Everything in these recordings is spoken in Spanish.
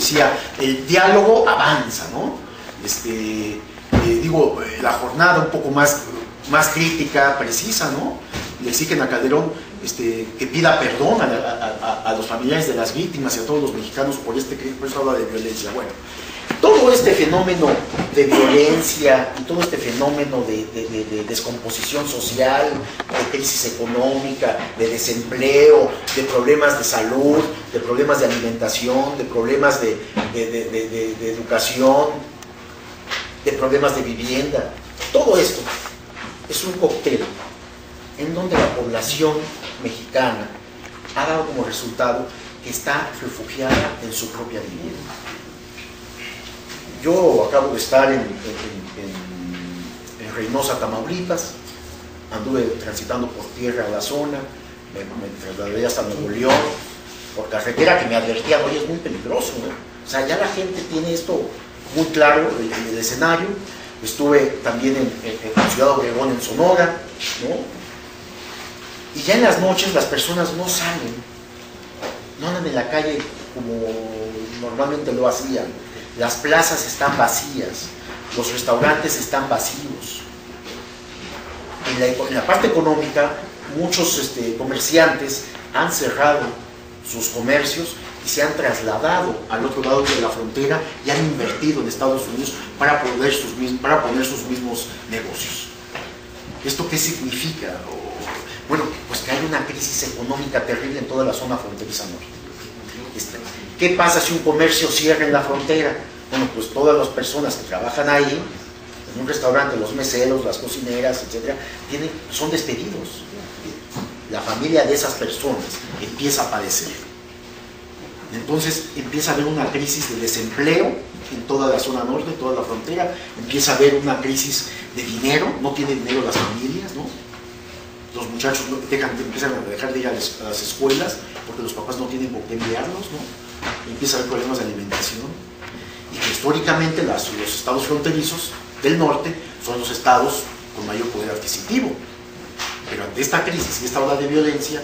decía, el diálogo avanza, ¿no? La jornada un poco más crítica, precisa, ¿no? Le exigen a Calderón que pida perdón a los familiares de las víctimas y a todos los mexicanos por eso habla de violencia. Bueno, todo este fenómeno de violencia y todo este fenómeno de descomposición social, de crisis económica, de desempleo, de problemas de salud, de problemas de alimentación, de problemas de educación, de problemas de vivienda, todo esto es un cóctel en donde la población mexicana ha dado como resultado que está refugiada en su propia vivienda. Yo acabo de estar en Reynosa, Tamaulipas, anduve transitando por tierra a la zona, me trasladé hasta Nuevo León, por carretera que me advertían, oye, es muy peligroso, ¿no? O sea, ya la gente tiene esto muy claro, el escenario. Estuve también en Ciudad Obregón, en Sonora, ¿no? Y ya en las noches las personas no salen, no andan en la calle como normalmente lo hacían. Las plazas están vacías, los restaurantes están vacíos. En la parte económica, muchos comerciantes han cerrado sus comercios y se han trasladado al otro lado de la frontera y han invertido en Estados Unidos para poner sus mismos negocios. ¿Esto qué significa? Bueno, pues que hay una crisis económica terrible en toda la zona fronteriza norte. ¿Qué pasa si un comercio cierra en la frontera? Bueno, pues todas las personas que trabajan ahí, en un restaurante, los meseros, las cocineras, etcétera, son despedidos. La familia de esas personas empieza a padecer. Entonces empieza a haber una crisis de desempleo en toda la zona norte, en toda la frontera, empieza a haber una crisis de dinero, no tienen dinero las familias, ¿no? Los muchachos empiezan a dejar de ir a las escuelas porque los papás no tienen por qué enviarlos, ¿no? Empieza a haber problemas de alimentación. Y que históricamente los estados fronterizos del norte son los estados con mayor poder adquisitivo. Pero ante esta crisis y esta ola de violencia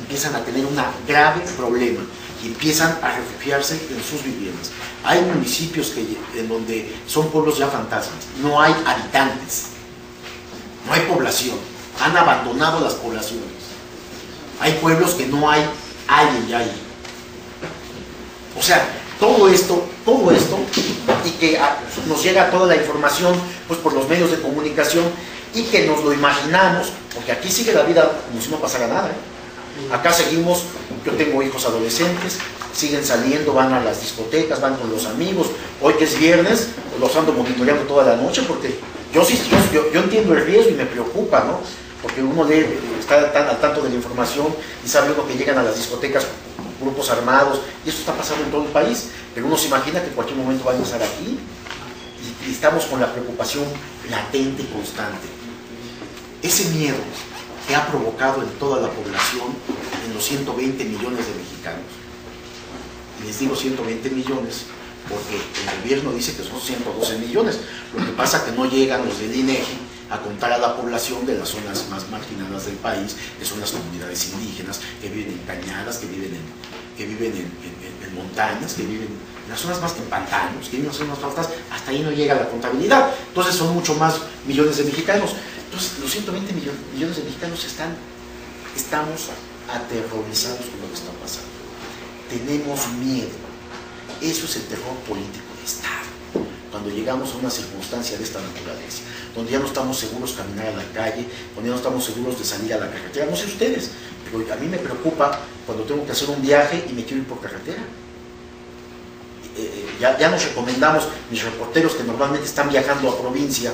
empiezan a tener un grave problema y empiezan a refugiarse en sus viviendas. Hay municipios en donde son pueblos ya fantasmas, no hay habitantes, no hay población, han abandonado las poblaciones. Hay pueblos que no hay alguien ya ahí. O sea, todo esto, y que nos llega toda la información pues por los medios de comunicación y que nos lo imaginamos, porque aquí sigue la vida como si no pasara nada, ¿eh? Acá seguimos, yo tengo hijos adolescentes, siguen saliendo, van a las discotecas, van con los amigos. Hoy que es viernes, los ando monitoreando toda la noche porque yo entiendo el riesgo y me preocupa, ¿no? Porque uno está al tanto de la información y sabe uno que llegan a las discotecas grupos armados, y esto está pasando en todo el país, pero uno se imagina que en cualquier momento van a estar aquí y estamos con la preocupación latente y constante. Ese miedo que ha provocado en toda la población, en los 120 millones de mexicanos, y les digo 120 millones porque el gobierno dice que son 112 millones, lo que pasa es que no llegan los del INEGI a contar a la población de las zonas más marginadas del país, que son las comunidades indígenas, que viven en cañadas, que viven en montañas, que viven en las zonas más que en pantanos, que viven en las zonas más altas, hasta ahí no llega la contabilidad. Entonces son mucho más millones de mexicanos. Entonces los 120 millones de mexicanos estamos aterrorizados con lo que está pasando. Tenemos miedo. Eso es el terror político de Estado. Cuando llegamos a una circunstancia de esta naturaleza, donde ya no estamos seguros de caminar a la calle, donde ya no estamos seguros de salir a la carretera. No sé ustedes, pero a mí me preocupa cuando tengo que hacer un viaje y me quiero ir por carretera. Ya nos recomendamos, mis reporteros que normalmente están viajando a provincia,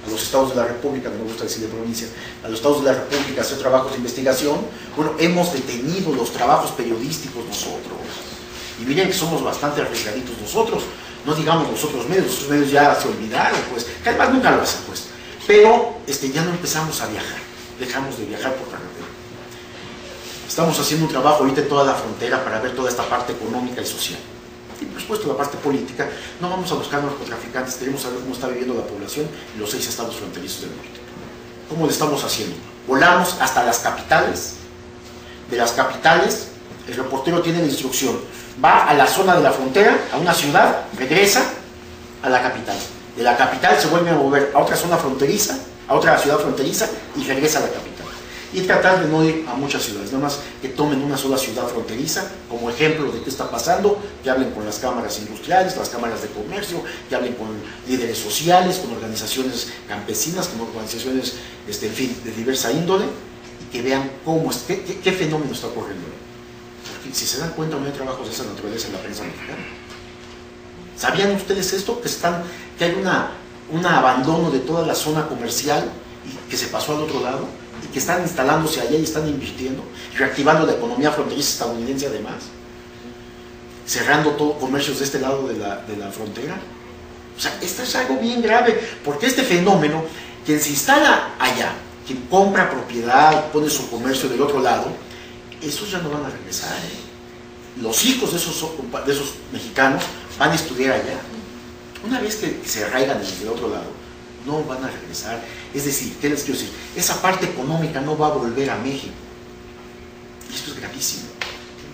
a los estados de la República, no me gusta decir de provincia, a los estados de la República a hacer trabajos de investigación. Bueno, hemos detenido los trabajos periodísticos nosotros. Y miren que somos bastante arriesgaditos nosotros. No digamos los otros medios ya se olvidaron, pues, que además nunca lo hacen, pues. Pero ya no empezamos a viajar, dejamos de viajar por carretera. Estamos haciendo un trabajo ahorita en toda la frontera para ver toda esta parte económica y social. Y por supuesto la parte política, no vamos a buscar narcotraficantes, queremos saber cómo está viviendo la población en los 6 estados fronterizos del norte. ¿Cómo lo estamos haciendo? Volamos hasta las capitales. De las capitales, el reportero tiene la instrucción, va a la zona de la frontera, a una ciudad, regresa a la capital. De la capital se vuelve a mover a otra zona fronteriza, a otra ciudad fronteriza y regresa a la capital. Y tratar de no ir a muchas ciudades, nada más que tomen una sola ciudad fronteriza como ejemplo de qué está pasando, que hablen con las cámaras industriales, las cámaras de comercio, que hablen con líderes sociales, con organizaciones campesinas, con organizaciones, en fin, de diversa índole, y que vean cómo es, qué fenómeno está ocurriendo. Porque si se dan cuenta, no hay trabajos de esa naturaleza en la prensa mexicana. ¿Sabían ustedes esto? Que hay un abandono de toda la zona comercial y que se pasó al otro lado, y que están instalándose allá y están invirtiendo, reactivando la economía fronteriza estadounidense además, cerrando todo comercios de este lado de la frontera. O sea, esto es algo bien grave, porque este fenómeno, quien se instala allá, quien compra propiedad, pone su comercio del otro lado, esos ya no van a regresar, ¿eh? Los hijos de esos mexicanos van a estudiar allá. Una vez que se arraigan del otro lado, no van a regresar. Es decir, ¿qué les quiero decir? Esa parte económica no va a volver a México. Y esto es gravísimo.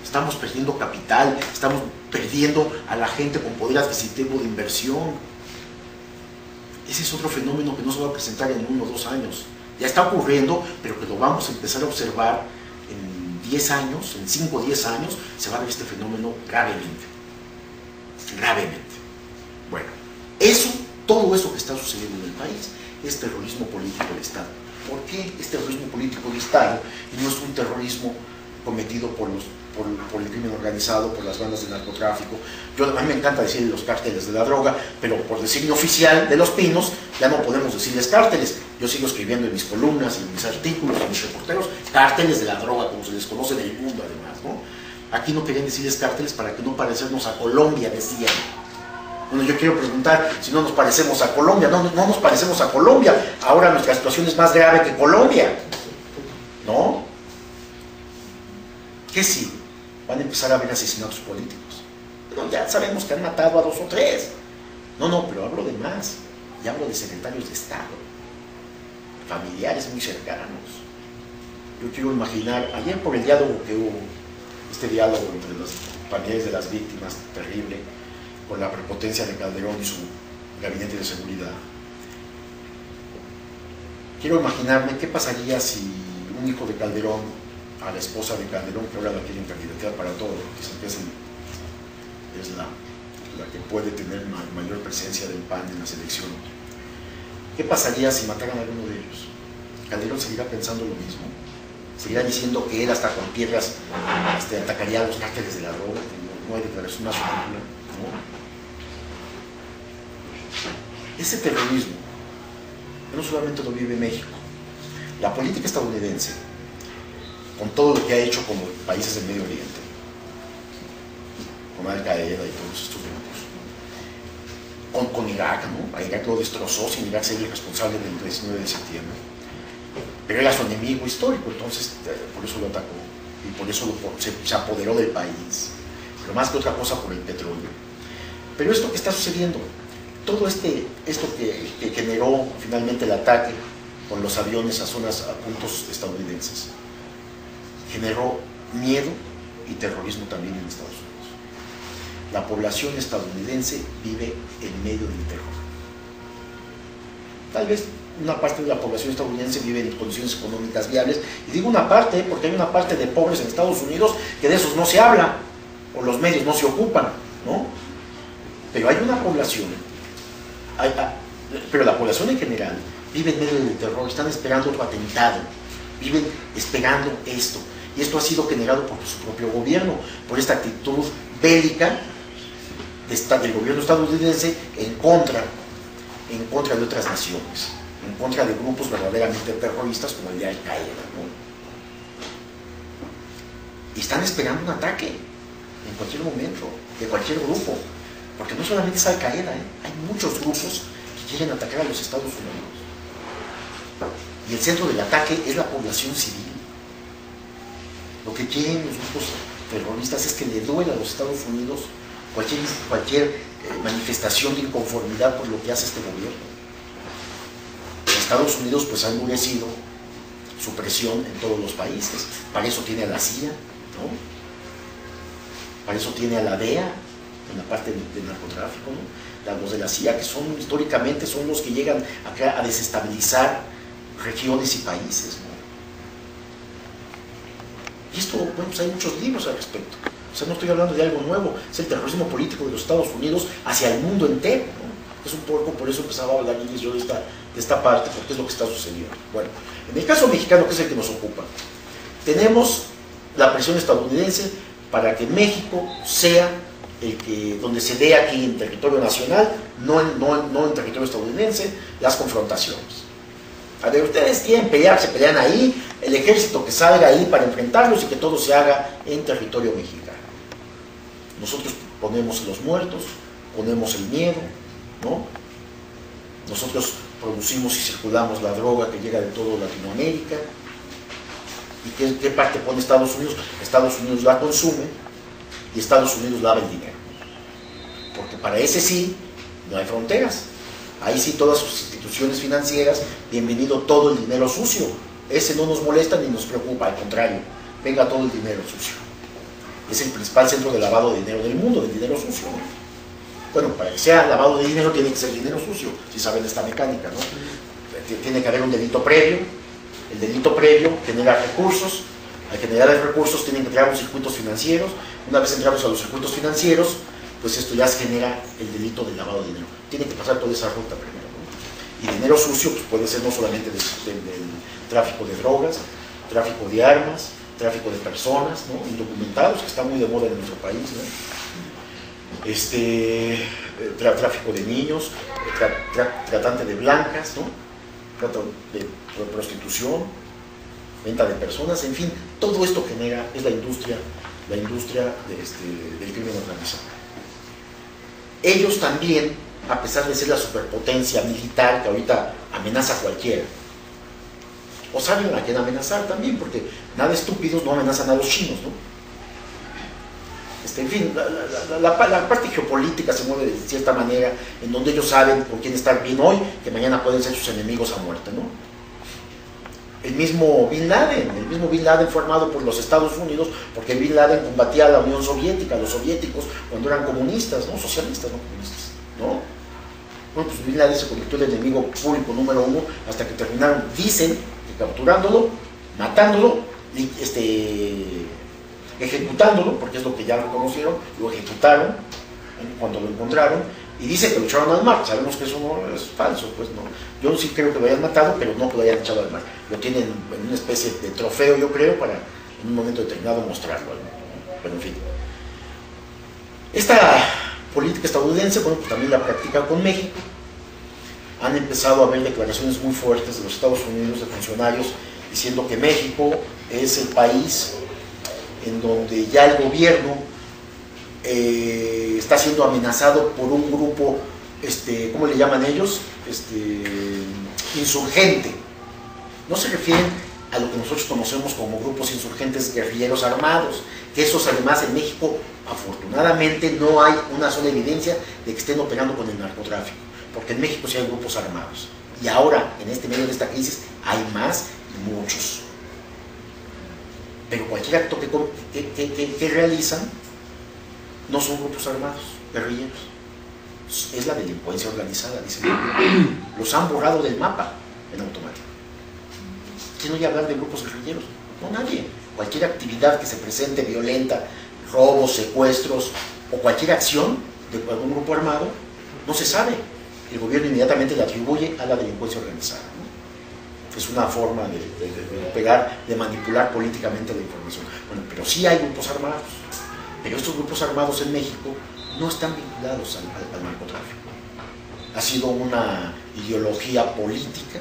Estamos perdiendo capital, estamos perdiendo a la gente con poder adquisitivo de inversión. Ese es otro fenómeno que no se va a presentar en 1 o 2 años. Ya está ocurriendo, pero que lo vamos a empezar a observar en 10 años, en 5 o 10 años, se va a ver este fenómeno gravemente. Gravemente. Bueno, todo eso que está sucediendo en el país es terrorismo político del Estado. ¿Por qué es terrorismo político del Estado y no es un terrorismo cometido por el crimen organizado, por las bandas de narcotráfico? A mí me encanta decir los cárteles de la droga, pero por designio oficial de Los Pinos ya no podemos decirles cárteles. Yo sigo escribiendo en mis columnas, en mis artículos, en mis reporteros, cárteles de la droga, como se les conoce en el mundo además, ¿no? Aquí no querían decirles cárteles para que no parecernos a Colombia, decían. Bueno, yo quiero preguntar si no nos parecemos a Colombia. No nos parecemos a Colombia. Ahora nuestra situación es más grave que Colombia, ¿no? ¿Qué sí? Van a empezar a haber asesinatos políticos. Pero ya sabemos que han matado a 2 o 3. No, pero hablo de más. Y hablo de secretarios de Estado, familiares muy cercanos. Yo quiero imaginar, ayer por el diálogo que hubo, este diálogo entre los familiares de las víctimas, terrible, con la prepotencia de Calderón y su gabinete de seguridad. Quiero imaginarme qué pasaría si un hijo de Calderón, a la esposa de Calderón, que ahora la quieren candidatear para todo, que es la que puede tener mayor presencia del PAN en la selección. ¿Qué pasaría si mataran a alguno de ellos? ¿Calderón seguirá pensando lo mismo? ¿Seguirá diciendo que él hasta con piedras atacaría a los cárteles de la droga? No hay declaración nacional, ¿no? Ese terrorismo no solamente lo vive México. La política estadounidense, con todo lo que ha hecho con los países del Medio Oriente, con Al Qaeda y todos estos grupos, con Irak, ¿no? A Irak lo destrozó sin Irak ser el responsable del 19 de septiembre. Pero era su enemigo histórico, entonces por eso lo atacó y por eso se apoderó del país. Pero más que otra cosa por el petróleo. Pero esto que está sucediendo, todo esto que generó finalmente el ataque con los aviones a puntos estadounidenses, generó miedo y terrorismo también en Estados Unidos. La población estadounidense vive en medio del terror. Tal vez una parte de la población estadounidense vive en condiciones económicas viables, y digo una parte porque hay una parte de pobres en Estados Unidos que de esos no se habla, o los medios no se ocupan, ¿no? Pero hay una población, pero la población en general vive en medio del terror, están esperando otro atentado, viven esperando esto, y esto ha sido generado por su propio gobierno, por esta actitud bélica del gobierno estadounidense en contra de otras naciones, en contra de grupos verdaderamente terroristas como el de Al Qaeda, ¿no? Y están esperando un ataque en cualquier momento, de cualquier grupo, porque no solamente es Al Qaeda, hay muchos grupos que quieren atacar a los Estados Unidos. Y el centro del ataque es la población civil. Lo que quieren los grupos terroristas es que le duela a los Estados Unidos cualquier manifestación de inconformidad por lo que hace este gobierno. Estados Unidos pues ha endurecido su presión en todos los países, para eso tiene a la CIA, ¿no? Para eso tiene a la DEA en la parte del narcotráfico, ¿no? Los de la CIA, que son históricamente son los que llegan acá a desestabilizar regiones y países, ¿no? Y esto, bueno, pues hay muchos libros al respecto. O sea, no estoy hablando de algo nuevo, es el terrorismo político de los Estados Unidos hacia el mundo entero, ¿no? Es un poco por eso empezaba a hablar yo de esta parte, porque es lo que está sucediendo. Bueno, en el caso mexicano, que es el que nos ocupa, tenemos la presión estadounidense para que México sea el que, donde se dé aquí en territorio nacional, no en territorio estadounidense, las confrontaciones. A ver, ustedes quieren pelear, se pelean ahí, el ejército que salga ahí para enfrentarlos y que todo se haga en territorio mexicano. Nosotros ponemos los muertos, ponemos el miedo, ¿no? Nosotros producimos y circulamos la droga que llega de toda Latinoamérica. ¿Y qué parte pone Estados Unidos? Estados Unidos la consume y Estados Unidos lava el dinero. Porque para ese sí, no hay fronteras. Ahí sí todas sus instituciones financieras, bienvenido todo el dinero sucio. Ese no nos molesta ni nos preocupa, al contrario, venga todo el dinero sucio. Es el principal centro de lavado de dinero del mundo, del dinero sucio, ¿no? Bueno, para que sea lavado de dinero tiene que ser dinero sucio, si saben esta mecánica, ¿no? Tiene que haber un delito previo, el delito previo genera recursos, al generar los recursos tienen que entrar los circuitos financieros, una vez entramos a los circuitos financieros, pues esto ya se genera el delito del lavado de dinero. Tiene que pasar toda esa ruta primero, ¿no? Y dinero sucio pues puede ser no solamente del tráfico de drogas, tráfico de armas, tráfico de personas, ¿no? Indocumentados, que está muy de moda en nuestro país, ¿no? Tráfico de niños, tratante de blancas, ¿no? Trata de prostitución, venta de personas, en fin, todo esto genera, es la industria del crimen organizado. Ellos también, a pesar de ser la superpotencia militar que ahorita amenaza a cualquiera, o saben a quién amenazar también, porque nada estúpidos no amenazan a los chinos, ¿no? En fin, la parte geopolítica se mueve de cierta manera, en donde ellos saben con quién estar bien hoy, que mañana pueden ser sus enemigos a muerte, ¿no? El mismo Bin Laden fue armado por los Estados Unidos, porque Bin Laden combatía a la Unión Soviética, a los soviéticos, cuando eran comunistas, ¿no? Socialistas, no comunistas, ¿no? Bueno, pues Bin Laden se convirtió en el enemigo público número 1, hasta que terminaron, dicen, que capturándolo, matándolo, ejecutándolo, porque es lo que ya reconocieron, lo ejecutaron cuando lo encontraron, y dicen que lo echaron al mar. Sabemos que eso no es falso, pues no. Yo sí creo que lo hayan matado, pero no que lo hayan echado al mar. Lo tienen en una especie de trofeo, yo creo, para en un momento determinado mostrarlo, ¿no? Pero en fin. Esta política estadounidense, bueno, pues también la practica con México. Han empezado a haber declaraciones muy fuertes de los Estados Unidos, de funcionarios, diciendo que México es el país en donde ya el gobierno está siendo amenazado por un grupo, ¿cómo le llaman ellos? Insurgente. No se refieren a lo que nosotros conocemos como grupos insurgentes guerrilleros armados, que esos además en México afortunadamente no hay una sola evidencia de que estén operando con el narcotráfico, porque en México sí hay grupos armados, y ahora en este medio de esta crisis hay más y muchos. Pero cualquier acto que realizan no son grupos armados, guerrilleros. Es la delincuencia organizada, dicen. Los han borrado del mapa en automático. ¿Quién oye hablar de grupos guerrilleros? No, nadie. Cualquier actividad que se presente violenta, robos, secuestros o cualquier acción de algún grupo armado, no se sabe. El gobierno inmediatamente la atribuye a la delincuencia organizada, ¿no? Es una forma de pegar, de manipular políticamente la información. Bueno, pero sí hay grupos armados, pero estos grupos armados en México no están vinculados al narcotráfico. Ha sido una ideología política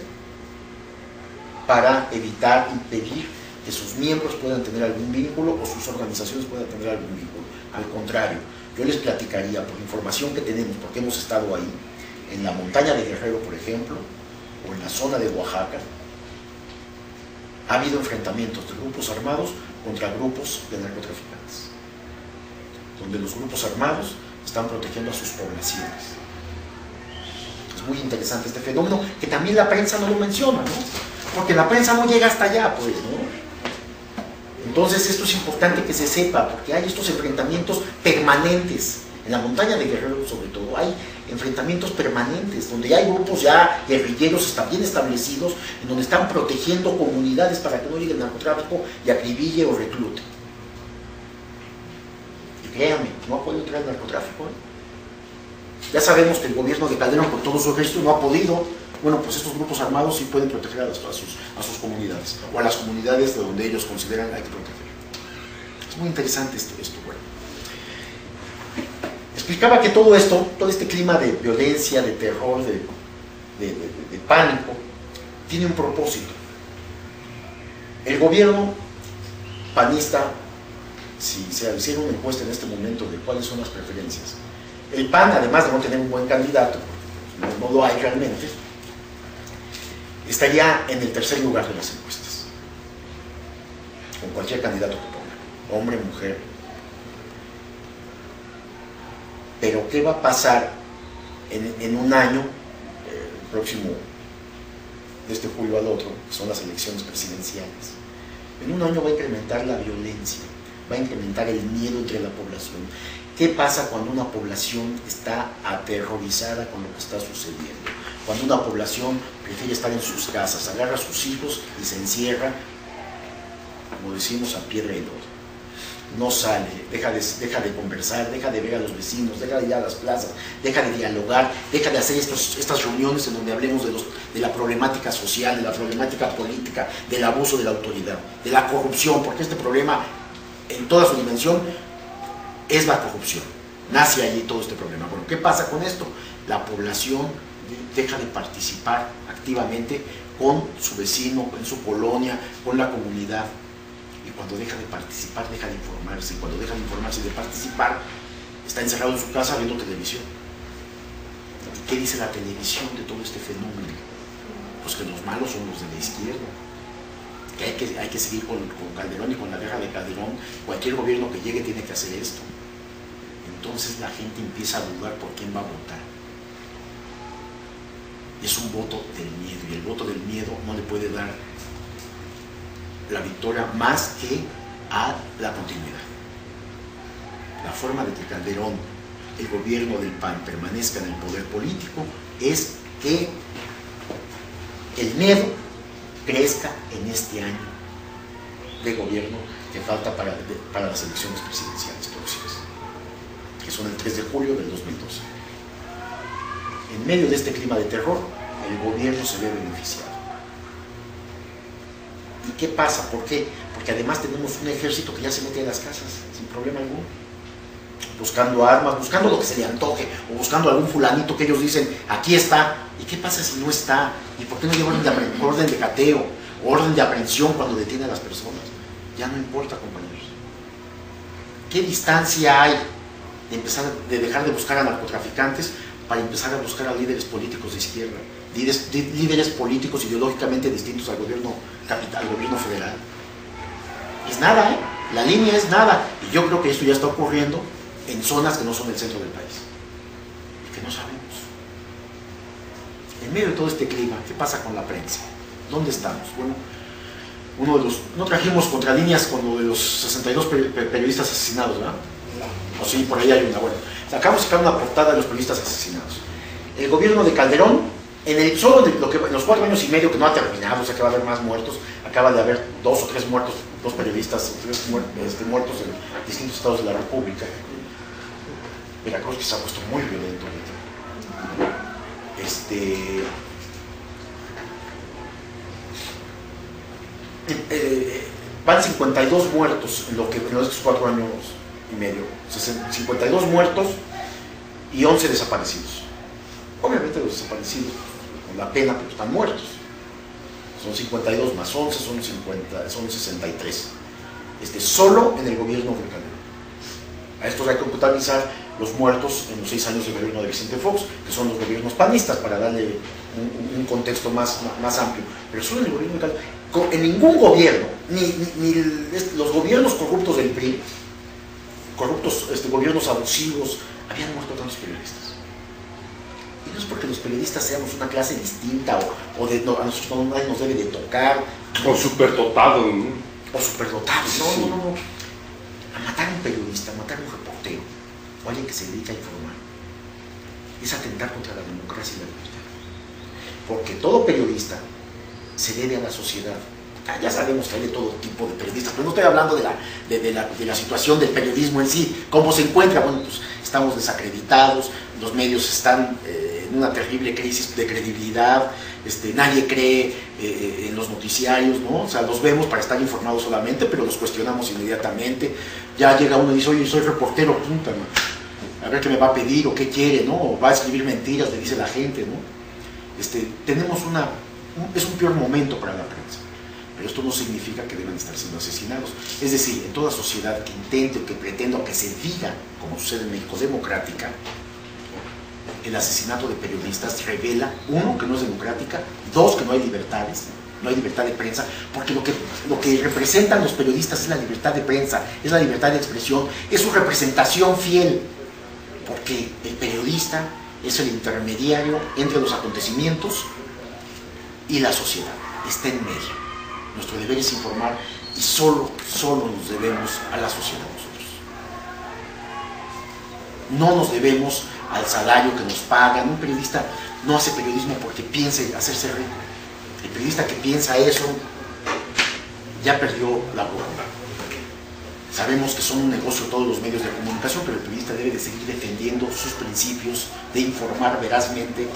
para evitar, impedir que sus miembros puedan tener algún vínculo o sus organizaciones puedan tener algún vínculo. Al contrario, yo les platicaría por información que tenemos, porque hemos estado ahí, en la montaña de Guerrero, por ejemplo, o en la zona de Oaxaca, ha habido enfrentamientos de grupos armados contra grupos de narcotraficantes, donde los grupos armados están protegiendo a sus poblaciones. Es muy interesante este fenómeno, que también la prensa no lo menciona, ¿no? Porque la prensa no llega hasta allá, pues, ¿no? Entonces esto es importante que se sepa, porque hay estos enfrentamientos permanentes. En la montaña de Guerrero, sobre todo, hay enfrentamientos permanentes, donde hay grupos ya guerrilleros bien establecidos, en donde están protegiendo comunidades para que no llegue el narcotráfico y acribille o reclute. Y créanme, no ha podido entrar el narcotráfico, ¿eh? Ya sabemos que el gobierno de Calderón, con todo su ejército, no ha podido. Bueno, pues estos grupos armados sí pueden proteger a sus comunidades, o a las comunidades de donde ellos consideran hay que proteger. Es muy interesante esto bueno. Explicaba que todo este clima de violencia, de terror, de pánico, tiene un propósito. El gobierno panista, si se hiciera una encuesta en este momento de cuáles son las preferencias, el PAN, además de no tener un buen candidato, no lo hay realmente, estaría en el tercer lugar de las encuestas, con cualquier candidato que ponga, hombre, mujer. Pero ¿qué va a pasar en un año, el próximo, de este julio al otro, que son las elecciones presidenciales? En un año va a incrementar la violencia, va a incrementar el miedo entre la población. ¿Qué pasa cuando una población está aterrorizada con lo que está sucediendo? Cuando una población prefiere estar en sus casas, agarra a sus hijos y se encierra, como decimos, a piedra y lodo. No sale, deja de conversar, deja de ver a los vecinos, deja de ir a las plazas, deja de dialogar, deja de hacer estas reuniones en donde hablemos de la problemática social, de la problemática política, del abuso de la autoridad, de la corrupción, porque este problema en toda su dimensión es la corrupción. Nace allí todo este problema. Bueno, ¿qué pasa con esto? La población deja de participar activamente con su vecino, en su colonia, con la comunidad. Y cuando deja de participar, deja de informarse. Y cuando deja de informarse y de participar, está encerrado en su casa viendo televisión. ¿Qué dice la televisión de todo este fenómeno? Pues que los malos son los de la izquierda. Que hay que seguir con Calderón y con la guerra de Calderón. Cualquier gobierno que llegue tiene que hacer esto. Entonces la gente empieza a dudar por quién va a votar. Es un voto del miedo. Y el voto del miedo no le puede dar la victoria más que a la continuidad. La forma de que Calderón, el gobierno del PAN, permanezca en el poder político es que el miedo crezca en este año de gobierno que falta para las elecciones presidenciales próximas, que son el 3 de julio del 2012. En medio de este clima de terror, el gobierno se ve beneficiado. ¿Y qué pasa? ¿Por qué? Porque además tenemos un ejército que ya se mete a las casas sin problema alguno, buscando armas, buscando lo que se le antoje, o buscando algún fulanito que ellos dicen, aquí está. ¿Y qué pasa si no está? ¿Y por qué no lleva orden de cateo, orden de aprehensión cuando detiene a las personas? Ya no importa, compañeros. ¿Qué distancia hay de dejar de buscar a narcotraficantes para empezar a buscar a líderes políticos de izquierda? Líderes políticos ideológicamente distintos al gobierno capital, al gobierno federal. Es nada, ¿eh? La línea es nada. Y yo creo que esto ya está ocurriendo en zonas que no son el centro del país y que no sabemos. En medio de todo este clima, ¿qué pasa con la prensa? ¿Dónde estamos? Bueno, no trajimos contralíneas con lo de los 62 periodistas asesinados, ¿verdad? O sí, por ahí hay una. Bueno, acabamos de sacar una portada de los periodistas asesinados. El gobierno de Calderón, solo en los 4 años y medio que no ha terminado, o sea que va a haber más muertos, acaba de haber 2 o 3 muertos, 2 periodistas, 3 muertos en distintos estados de la República. Veracruz que se ha puesto muy violento ahorita. Van 52 muertos en estos 4 años y medio, 52 muertos y 11 desaparecidos. Obviamente los desaparecidos con la pena, pero están muertos. Son 52 más 11, son 63. Solo en el gobierno de Calderón. A estos hay que computabilizar los muertos en los 6 años de gobierno de Vicente Fox, que son los gobiernos panistas, para darle un contexto más amplio. Pero solo en el gobierno de Calderón. En ningún gobierno, ni los gobiernos corruptos del PRI, gobiernos abusivos, habían muerto tantos periodistas. Y no es porque los periodistas seamos una clase distinta a nosotros nadie nos debe de tocar. O superdotado, ¿no? o superdotados. No. A matar a un periodista, a matar a un reportero, o alguien que se dedica a informar, es atentar contra la democracia y la libertad. Porque todo periodista se debe a la sociedad. Ya sabemos que hay de todo tipo de periodistas, pero no estoy hablando de la situación del periodismo en sí, cómo se encuentra. Bueno, pues estamos desacreditados, los medios están en una terrible crisis de credibilidad, nadie cree en los noticiarios, ¿no? O sea, los vemos para estar informados solamente, pero los cuestionamos inmediatamente. Ya llega uno y dice, oye, soy reportero, punta, ¿no? A ver qué me va a pedir o qué quiere, ¿no? O va a escribir mentiras, le dice la gente, ¿no? Tenemos es un peor momento para la prensa. Pero esto no significa que deben estar siendo asesinados. Es decir, en toda sociedad que intente o que pretenda o que se diga, como sucede en México, democrática, el asesinato de periodistas revela, uno, que no es democrática, dos, que no hay libertades, no hay libertad de prensa, porque lo que representan los periodistas es la libertad de prensa, es la libertad de expresión, es su representación fiel, porque el periodista es el intermediario entre los acontecimientos y la sociedad, está en medio. Nuestro deber es informar y solo nos debemos a la sociedad nosotros. No nos debemos al salario que nos pagan. Un periodista no hace periodismo porque piense hacerse rico. El periodista que piensa eso ya perdió la brújula. Sabemos que son un negocio todos los medios de comunicación, pero el periodista debe de seguir defendiendo sus principios de informar verazmente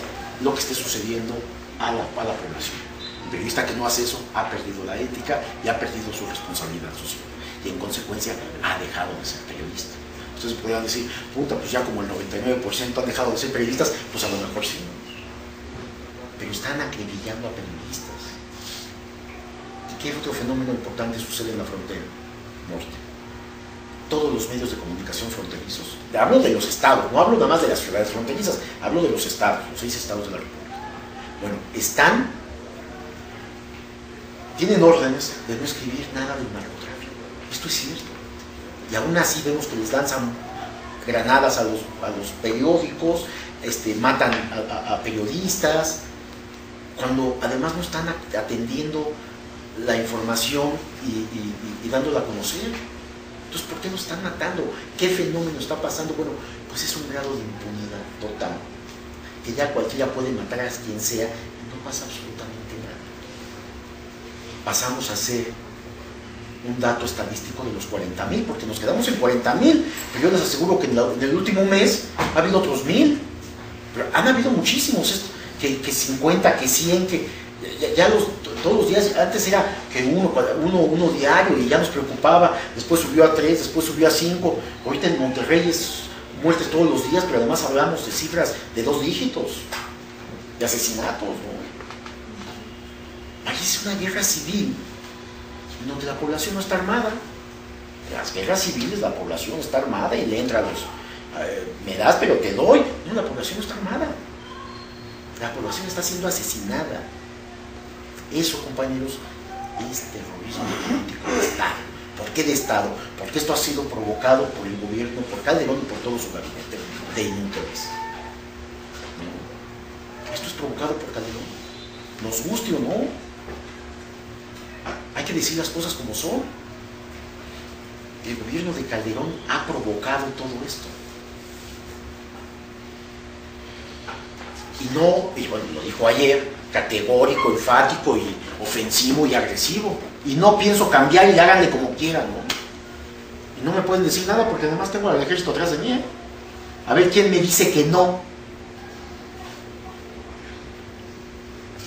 lo que esté sucediendo a la población. El periodista que no hace eso ha perdido la ética y ha perdido su responsabilidad social. Y en consecuencia ha dejado de ser periodista. Ustedes podrían decir, puta, pues ya como el 99% han dejado de ser periodistas, pues a lo mejor sí. Pero están acribillando a periodistas. ¿Y qué otro fenómeno importante sucede en la frontera norte? Todos los medios de comunicación fronterizos, hablo de los estados, no hablo nada más de las ciudades fronterizas, hablo de los estados, los 6 estados de la República. Bueno, tienen órdenes de no escribir nada del narcotráfico. Esto es cierto. Y aún así vemos que les lanzan granadas a los periódicos, matan a periodistas, cuando además no están atendiendo la información y dándola a conocer. Entonces, ¿por qué nos están matando? ¿Qué fenómeno está pasando? Bueno, pues es un grado de impunidad total, que ya cualquiera puede matar a quien sea y no pasa absolutamente nada. Pasamos a ser un dato estadístico de los 40,000, porque nos quedamos en 40,000, pero yo les aseguro que en el último mes ha habido otros 1,000, pero han habido muchísimos, que 50, que 100, que todos los días, antes era que uno diario y ya nos preocupaba, después subió a 3, después subió a 5, ahorita en Monterrey es muertes todos los días, pero además hablamos de cifras de 2 dígitos, de asesinatos, ¿no? Ahí es una guerra civil, en donde la población no está armada. En las guerras civiles la población está armada y le entra a los... me das pero te doy. No, la población no está armada. La población está siendo asesinada. Eso, compañeros, es terrorismo político de Estado. ¿Por qué de Estado? Porque esto ha sido provocado por el gobierno, por Calderón y por todo su gabinete de inútiles. Esto es provocado por Calderón. Nos guste o no, hay que decir las cosas como son. El gobierno de Calderón ha provocado todo esto. Y bueno, lo dijo ayer, categórico, enfático y ofensivo y agresivo. Y no pienso cambiar y háganle como quieran, ¿no? Y no me pueden decir nada porque además tengo al ejército atrás de mí, ¿eh? A ver quién me dice que no.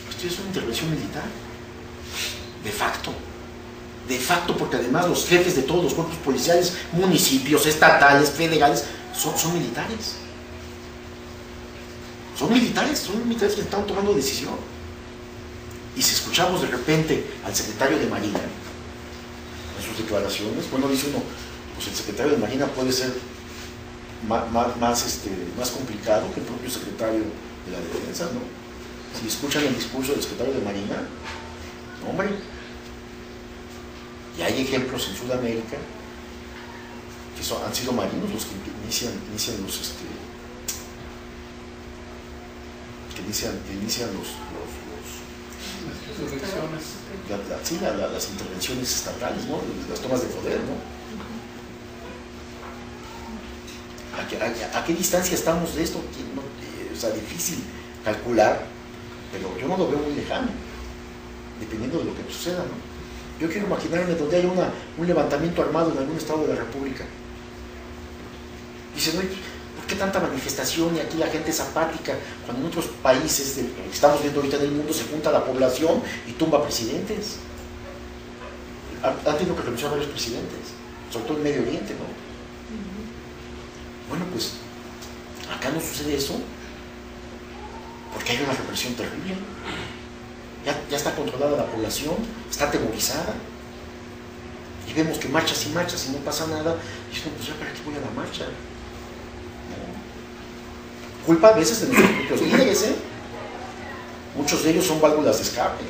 Esto es una intervención militar. De facto, porque además los jefes de todos los cuerpos policiales, municipios, estatales, federales, son militares. Son militares que están tomando decisión. Y si escuchamos de repente al secretario de Marina en sus declaraciones, bueno, dice uno, pues el secretario de Marina puede ser más complicado que el propio secretario de la Defensa, ¿no? Si escuchan el discurso del secretario de Marina, hombre, y hay ejemplos en Sudamérica que han sido marinos los que inician Sí, las intervenciones estatales, ¿no? Las tomas de poder, ¿no? ¿A qué distancia estamos de esto? O sea, difícil calcular, pero yo no lo veo muy lejano, dependiendo de lo que suceda, ¿no? Yo quiero imaginarme donde haya un levantamiento armado en algún estado de la República. Dicen, oye, ¿por qué tanta manifestación y aquí la gente es apática? Cuando en otros países, que estamos viendo ahorita en el mundo, se junta la población y tumba presidentes. Han tenido que renunciar a varios presidentes, sobre todo en Medio Oriente, ¿no? Bueno, pues acá no sucede eso, porque hay una represión terrible. Ya está controlada la población, está atemorizada. Y vemos que marchas y marchas y no pasa nada. Y dicen, pues ya para qué voy a la marcha. No. Culpa a veces de nuestros propios líderes, ¿eh? Muchos de ellos son válvulas de escape.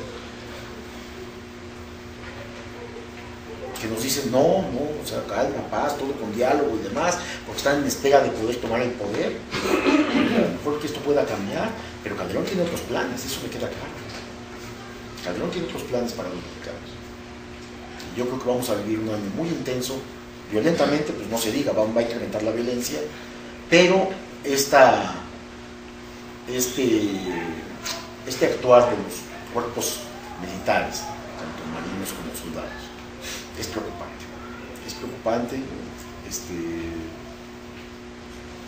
Que nos dicen, no, o sea, calma, paz, todo con diálogo y demás, porque están en espera de poder tomar el poder. A lo mejor que esto pueda cambiar, pero Calderón tiene otros planes, eso me queda claro. Calderón tiene otros planes para los mexicanos. Yo creo que vamos a vivir un año muy intenso, violentamente, pues no se diga, va a incrementar la violencia, pero este actuar de los cuerpos militares, tanto marinos como soldados, es preocupante. Es preocupante,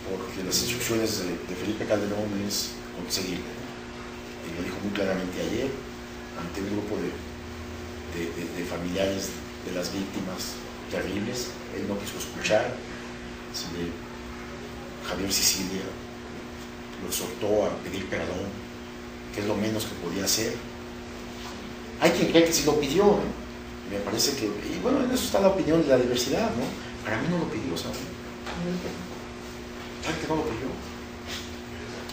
porque las instrucciones de Felipe Calderón es conseguirlo. Y lo dijo muy claramente ayer, ante un grupo de familiares de las víctimas terribles. Él no quiso escuchar. Javier Sicilia lo exhortó a pedir perdón, que es lo menos que podía hacer. Hay quien cree que sí lo pidió, ¿no? Me parece que, y bueno, en eso está la opinión de la diversidad, ¿no? Para mí no lo pidió, ¿sabes? ¿Saben que no lo pidió?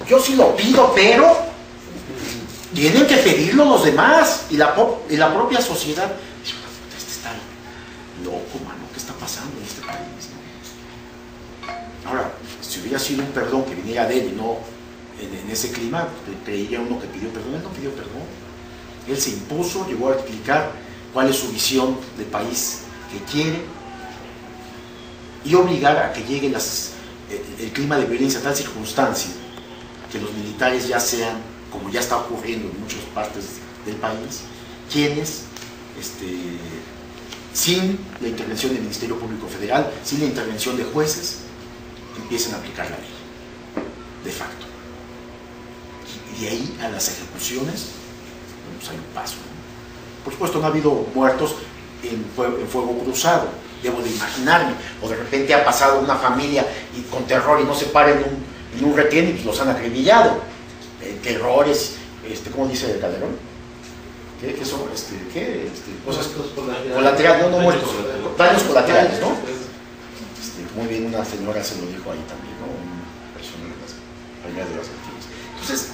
Yo sí lo pido, pero tienen que pedirlo los demás y la propia sociedad. Este está loco, mano, ¿qué está pasando en este país? ¿No? Ahora, si hubiera sido un perdón que viniera de él y no en ese clima, creía uno que pidió perdón. Él no pidió perdón. Él se impuso, llegó a explicar cuál es su visión de país que quiere y obligar a que llegue el clima de violencia a tal circunstancia que los militares ya sean, como ya está ocurriendo en muchas partes del país, quienes, sin la intervención del Ministerio Público Federal, sin la intervención de jueces, empiecen a aplicar la ley, de facto. Y de ahí a las ejecuciones, pues hay un paso, ¿no? Por supuesto, no ha habido muertos en fuego cruzado, debo de imaginarme, o de repente ha pasado una familia y con terror y no se para en un retén y los han acribillado. Terrores, ¿cómo dice Calderón? ¿Qué son? Cosas colaterales, no muertos, daños colaterales, ¿no? Muy bien, una señora se lo dijo ahí también, ¿no? Una persona de las primeras de las víctimas. Entonces,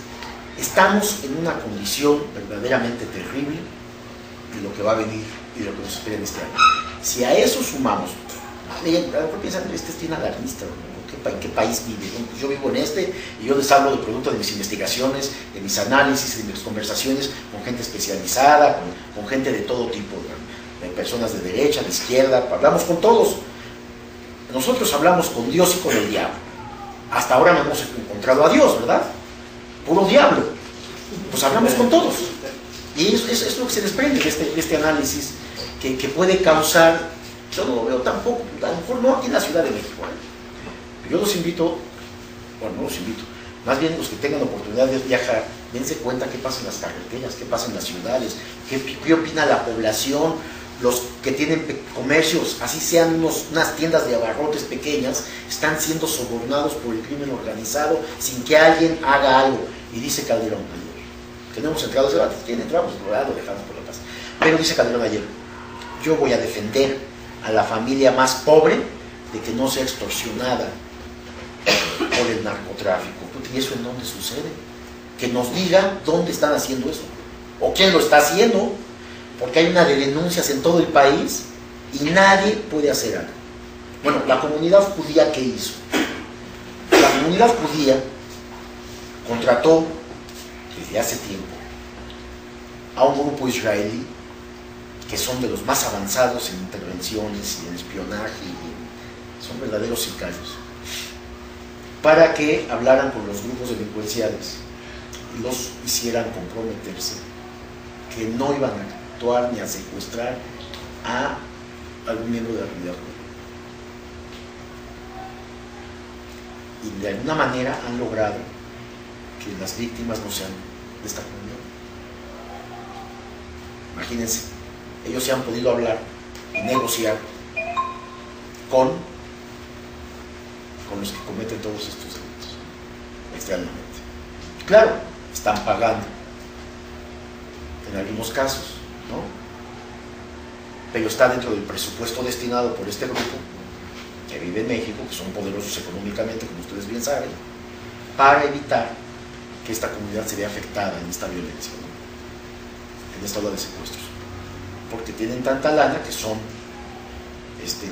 estamos en una condición verdaderamente terrible de lo que va a venir y de lo que nos espera en este año. Si a eso sumamos, miren, a lo mejor piensan, este es bien alarmista, ¿no? ¿En qué país vive? ¿No? Pues yo vivo en y yo les hablo de producto de mis investigaciones, de mis análisis, de mis conversaciones con gente especializada, con gente de todo tipo, de personas de derecha, de izquierda, hablamos con todos. Nosotros hablamos con Dios y con el diablo. Hasta ahora no hemos encontrado a Dios, ¿verdad? Puro diablo. Pues hablamos con todos. Y es lo que se desprende de este análisis que puede causar, yo no lo veo tampoco, a lo mejor no aquí en la Ciudad de México, yo los invito, bueno, no los invito, más bien los que tengan oportunidad de viajar, dense cuenta qué pasa en las carreteras, qué pasa en las ciudades, qué opina la población, los que tienen comercios, así sean unas tiendas de abarrotes pequeñas, están siendo sobornados por el crimen organizado sin que alguien haga algo. Y dice Calderón ayer, que no hemos entrado a ese debate, ¿quién entramos? Lo dejamos por la paz. Pero dice Calderón ayer, yo voy a defender a la familia más pobre de que no sea extorsionada por el narcotráfico. ¿Y eso en dónde sucede? Que nos diga dónde están haciendo eso o quién lo está haciendo, porque hay una de denuncias en todo el país y nadie puede hacer algo. Bueno, la comunidad judía, ¿qué hizo? La comunidad judía contrató desde hace tiempo a un grupo israelí que son de los más avanzados en intervenciones y en espionaje, y son verdaderos sicarios, para que hablaran con los grupos delincuenciales y los hicieran comprometerse que no iban a actuar ni a secuestrar a algún miembro de la comunidad judía. Y de alguna manera han logrado que las víctimas no sean de esta comunidad. Imagínense, ellos se han podido hablar y negociar con los que cometen todos estos delitos externamente. Claro, están pagando en algunos casos, ¿no? Pero está dentro del presupuesto destinado por este grupo que vive en México, que son poderosos económicamente, como ustedes bien saben, para evitar que esta comunidad se vea afectada en esta violencia, ¿no? En esta ola de secuestros, porque tienen tanta lana que son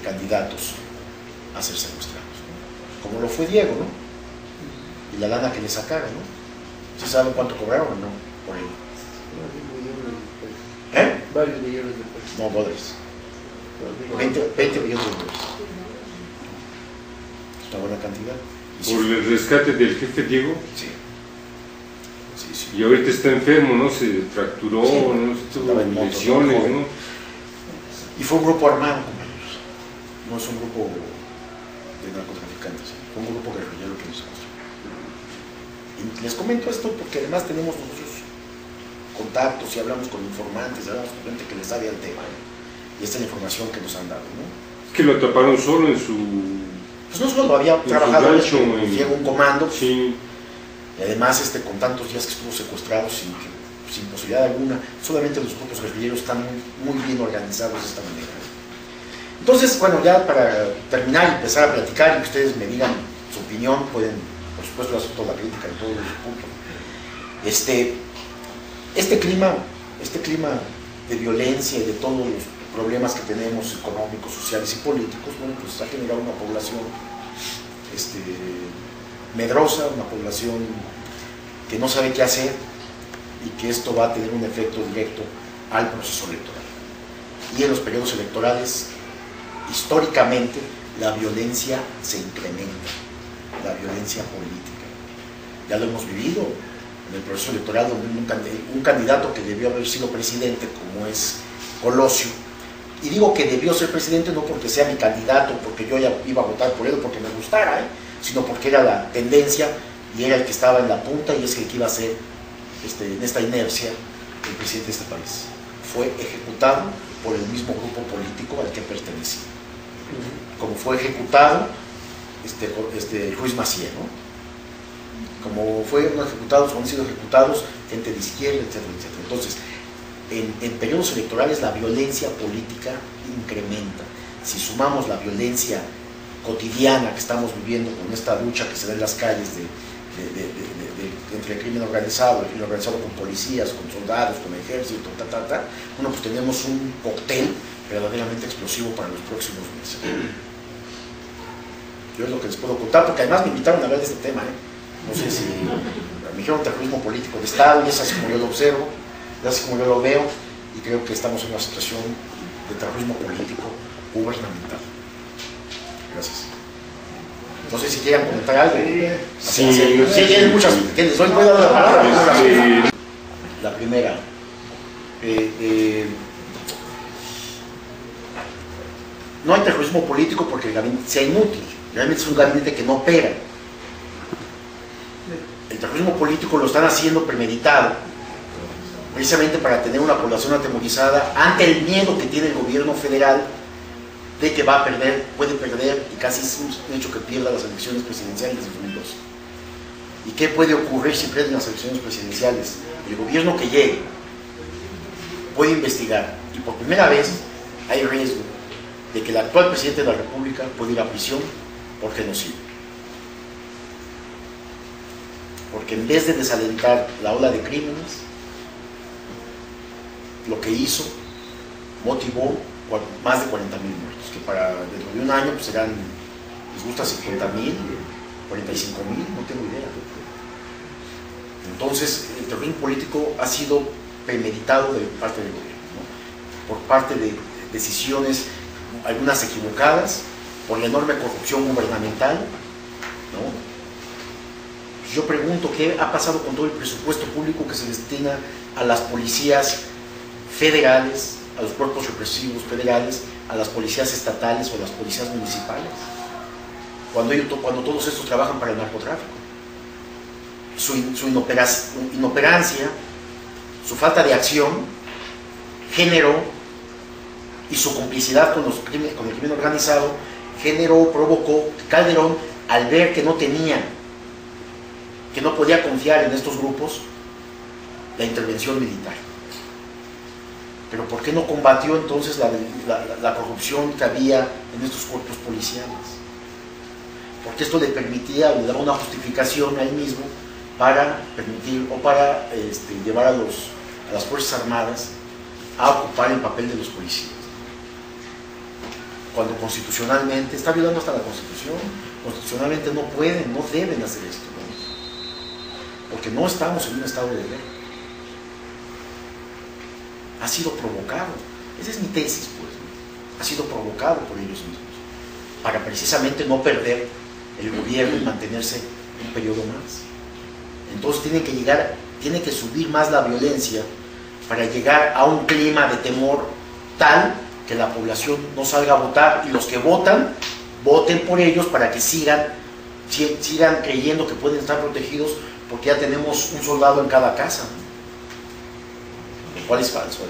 candidatos a ser secuestrados, ¿no? Como lo fue Diego, ¿no? Y la lana que le sacaron, ¿no? ¿Sí saben cuánto cobraron o no por él? Varios millones de pesos. No, dólares. 20 millones de dólares. Es una buena cantidad. ¿Por el rescate del jefe Diego? Sí. Sí, sí. Y ahorita está enfermo, ¿no? Se fracturó, Sí, ¿no? estaba en Tuvo moto, lesiones, ¿no? Y fue un grupo armado, compañeros. No es un grupo de narcotraficantes, fue un grupo guerrillero que nos secuestró. Y les comento esto porque además tenemos nosotros contactos y hablamos con informantes, hablamos con gente que les sabe al tema, ¿no? Y esta es la información que nos han dado, ¿no? Es que lo atraparon solo en su... Pues no solo había en trabajado, su rancho, llega un comando, sí. y además con tantos días que estuvo secuestrado sin posibilidad alguna, solamente los grupos guerrilleros están muy bien organizados de esta manera. Entonces, bueno, ya para terminar y empezar a platicar y que ustedes me digan su opinión, pueden, por supuesto, hacer toda la crítica en todos los puntos. Este clima de violencia y de todos los problemas que tenemos económicos, sociales y políticos, bueno, pues ha generado una población medrosa, una población que no sabe qué hacer y que esto va a tener un efecto directo al proceso electoral. Y en los periodos electorales, históricamente, la violencia se incrementa, la violencia política. Ya lo hemos vivido en el proceso electoral, donde un candidato que debió haber sido presidente, como es Colosio, y digo que debió ser presidente no porque sea mi candidato, porque yo ya iba a votar por él o porque me gustara, sino porque era la tendencia y era el que estaba en la punta y es el que iba a ser, en esta inercia, el presidente de este país. Fue ejecutado por el mismo grupo político al que pertenecía, como fue ejecutado Ruiz Massieu, ¿no? Como fueron ejecutados, han sido ejecutados gente de izquierda, etcétera, etcétera. Entonces, en periodos electorales la violencia política incrementa. Si sumamos la violencia cotidiana que estamos viviendo con esta lucha que se da en las calles entre el crimen organizado con policías, con soldados, con ejército, bueno, pues tenemos un cóctel verdaderamente explosivo para los próximos meses. Yo es lo que les puedo contar, porque además me invitaron a hablar de este tema, No sé si me dijeron terrorismo político de Estado, y es así como yo lo observo, es así como yo lo veo, y creo que estamos en una situación de terrorismo político gubernamental. Gracias. No sé si quieran comentar algo. Sí, tienen muchas. Les doy la palabra. La primera. No hay terrorismo político porque el gabinete sea inútil. Realmente es un gabinete que no opera. El terrorismo político lo están haciendo premeditado, precisamente para tener una población atemorizada ante el miedo que tiene el gobierno federal de que va a perder, puede perder, y casi es un hecho que pierda las elecciones presidenciales de 2012. ¿Y qué puede ocurrir si pierden las elecciones presidenciales? El gobierno que llegue puede investigar, y por primera vez hay riesgo de que el actual presidente de la República pueda ir a prisión por genocidio. Porque en vez de desalentar la ola de crímenes, lo que hizo motivó más de 40.000 muertos, que para dentro de un año pues serán, les gusta 50.000, 45.000, no tengo idea. Entonces el terrorismo político ha sido premeditado de parte del gobierno, ¿no? Por parte de decisiones, algunas equivocadas, por la enorme corrupción gubernamental, ¿no? Yo pregunto, ¿qué ha pasado con todo el presupuesto público que se destina a las policías federales, a los cuerpos represivos federales, a las policías estatales o a las policías municipales? Cuando todos estos trabajan para el narcotráfico. Su inoperancia, su falta de acción, generó, y su complicidad con el crimen organizado, provocó que Calderón, al ver que no podía confiar en estos grupos, la intervención militar. Pero ¿por qué no combatió entonces la corrupción que había en estos cuerpos policiales? Porque esto le permitía, le daba una justificación a él mismo para permitir o para llevar a las Fuerzas Armadas a ocupar el papel de los policías. Cuando constitucionalmente, está violando hasta la Constitución, constitucionalmente no pueden, no deben hacer esto, ¿no? Porque no estamos en un estado de derecho. Ha sido provocado, esa es mi tesis, pues, ¿no? Ha sido provocado por ellos mismos, para precisamente no perder el gobierno y mantenerse un periodo más. Entonces tiene que subir más la violencia para llegar a un clima de temor tal que la población no salga a votar, y los que votan, voten por ellos para que sigan creyendo que pueden estar protegidos, porque ya tenemos un soldado en cada casa, ¿no? Lo cual es falso,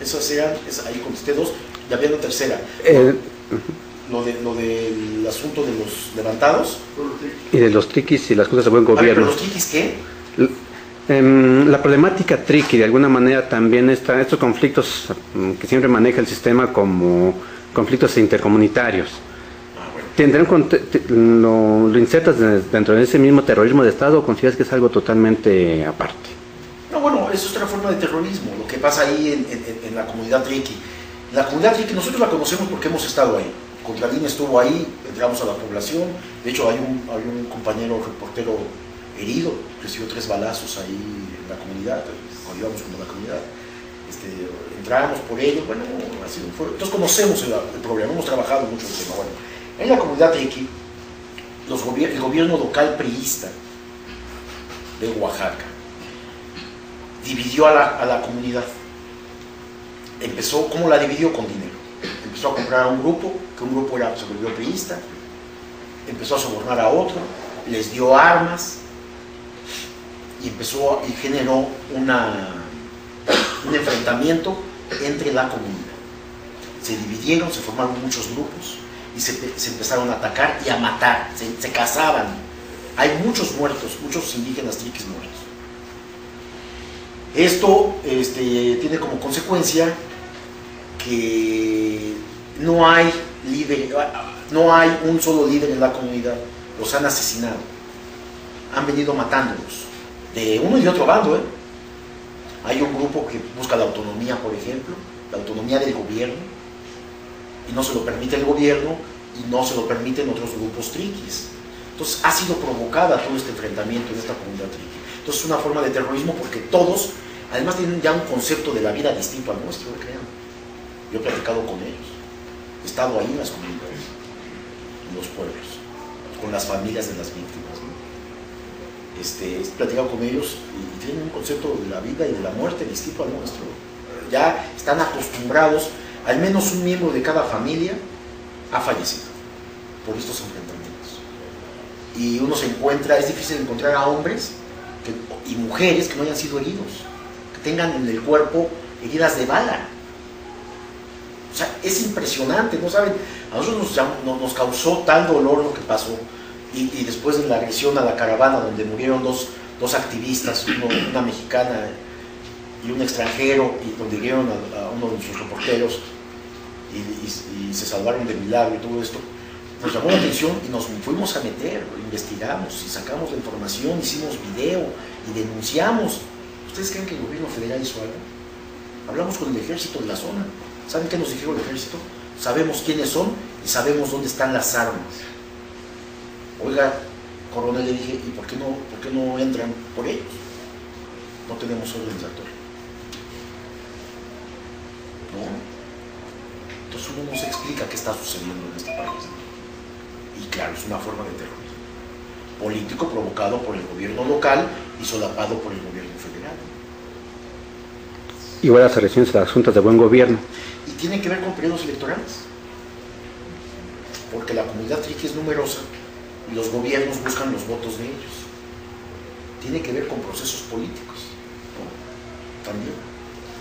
además. Ahí contesté dos, y había una tercera. Lo del asunto de los levantados. Y de los triquis y las cosas de buen gobierno. ¿Pero los triquis qué? La problemática triqui, de alguna manera, también estos conflictos que siempre maneja el sistema como conflictos intercomunitarios. ¿Lo insertas dentro de ese mismo terrorismo de Estado o consideras que es algo totalmente aparte? No, bueno, eso es otra forma de terrorismo, lo que pasa ahí en la comunidad triqui. La comunidad triqui nosotros la conocemos porque hemos estado ahí. Contralín estuvo ahí, entramos a la población. De hecho, hay un compañero reportero herido, recibió 3 balazos ahí en la comunidad, cuando íbamos con la comunidad. Entramos por ello, bueno, entonces conocemos el problema, hemos trabajado mucho el tema. Bueno, en la comunidad triqui, el gobierno local priista de Oaxaca dividió a la comunidad. ¿Cómo la dividió? Con dinero. Empezó a comprar a un grupo, que un grupo se volvió priista, empezó a sobornar a otro, les dio armas, y generó un enfrentamiento entre la comunidad. Se dividieron, se formaron muchos grupos y se empezaron a atacar y a matar, se cazaban. Hay muchos muertos, muchos indígenas triquis muertos. Esto tiene como consecuencia que no hay un solo líder en la comunidad, los han asesinado, han venido matándolos, de uno y de otro bando, ¿eh? Hay un grupo que busca la autonomía, por ejemplo, la autonomía del gobierno, y no se lo permite el gobierno, y no se lo permiten otros grupos triquis. Entonces ha sido provocada todo este enfrentamiento en esta comunidad triqui. Entonces es una forma de terrorismo porque todos, además, tienen ya un concepto de la vida distinto al nuestro, crean. Yo he platicado con ellos, he estado ahí en las comunidades, en los pueblos, con las familias de las víctimas, ¿no? He platicado con ellos y tienen un concepto de la vida y de la muerte distinto al nuestro. Ya están acostumbrados, al menos un miembro de cada familia ha fallecido por estos enfrentamientos. Y uno es difícil encontrar a hombres y mujeres que no hayan sido heridos, que tengan en el cuerpo heridas de bala. O sea, es impresionante, ¿no saben? A nosotros nos causó tal dolor lo que pasó, y después de la agresión a la caravana donde murieron dos activistas, una mexicana y un extranjero, y donde hirieron a uno de nuestros reporteros y se salvaron de milagro y todo esto, nos llamó la atención y nos fuimos a meter, investigamos y sacamos la información, hicimos video y denunciamos. ¿Ustedes creen que el gobierno federal hizo algo? Hablamos con el ejército de la zona. ¿Saben qué nos dijeron el ejército? Sabemos quiénes son y sabemos dónde están las armas. Oiga, coronel, le dije, ¿y por qué no entran por ellos? No tenemos órdenes de actuar. ¿No? Entonces uno no se explica qué está sucediendo en este país. Y claro, es una forma de terrorismo político provocado por el gobierno local y solapado por el gobierno federal. Igual las elecciones a las juntas de buen gobierno. Y tiene que ver con periodos electorales. Porque la comunidad triqui es numerosa y los gobiernos buscan los votos de ellos. Tiene que ver con procesos políticos, ¿no? También.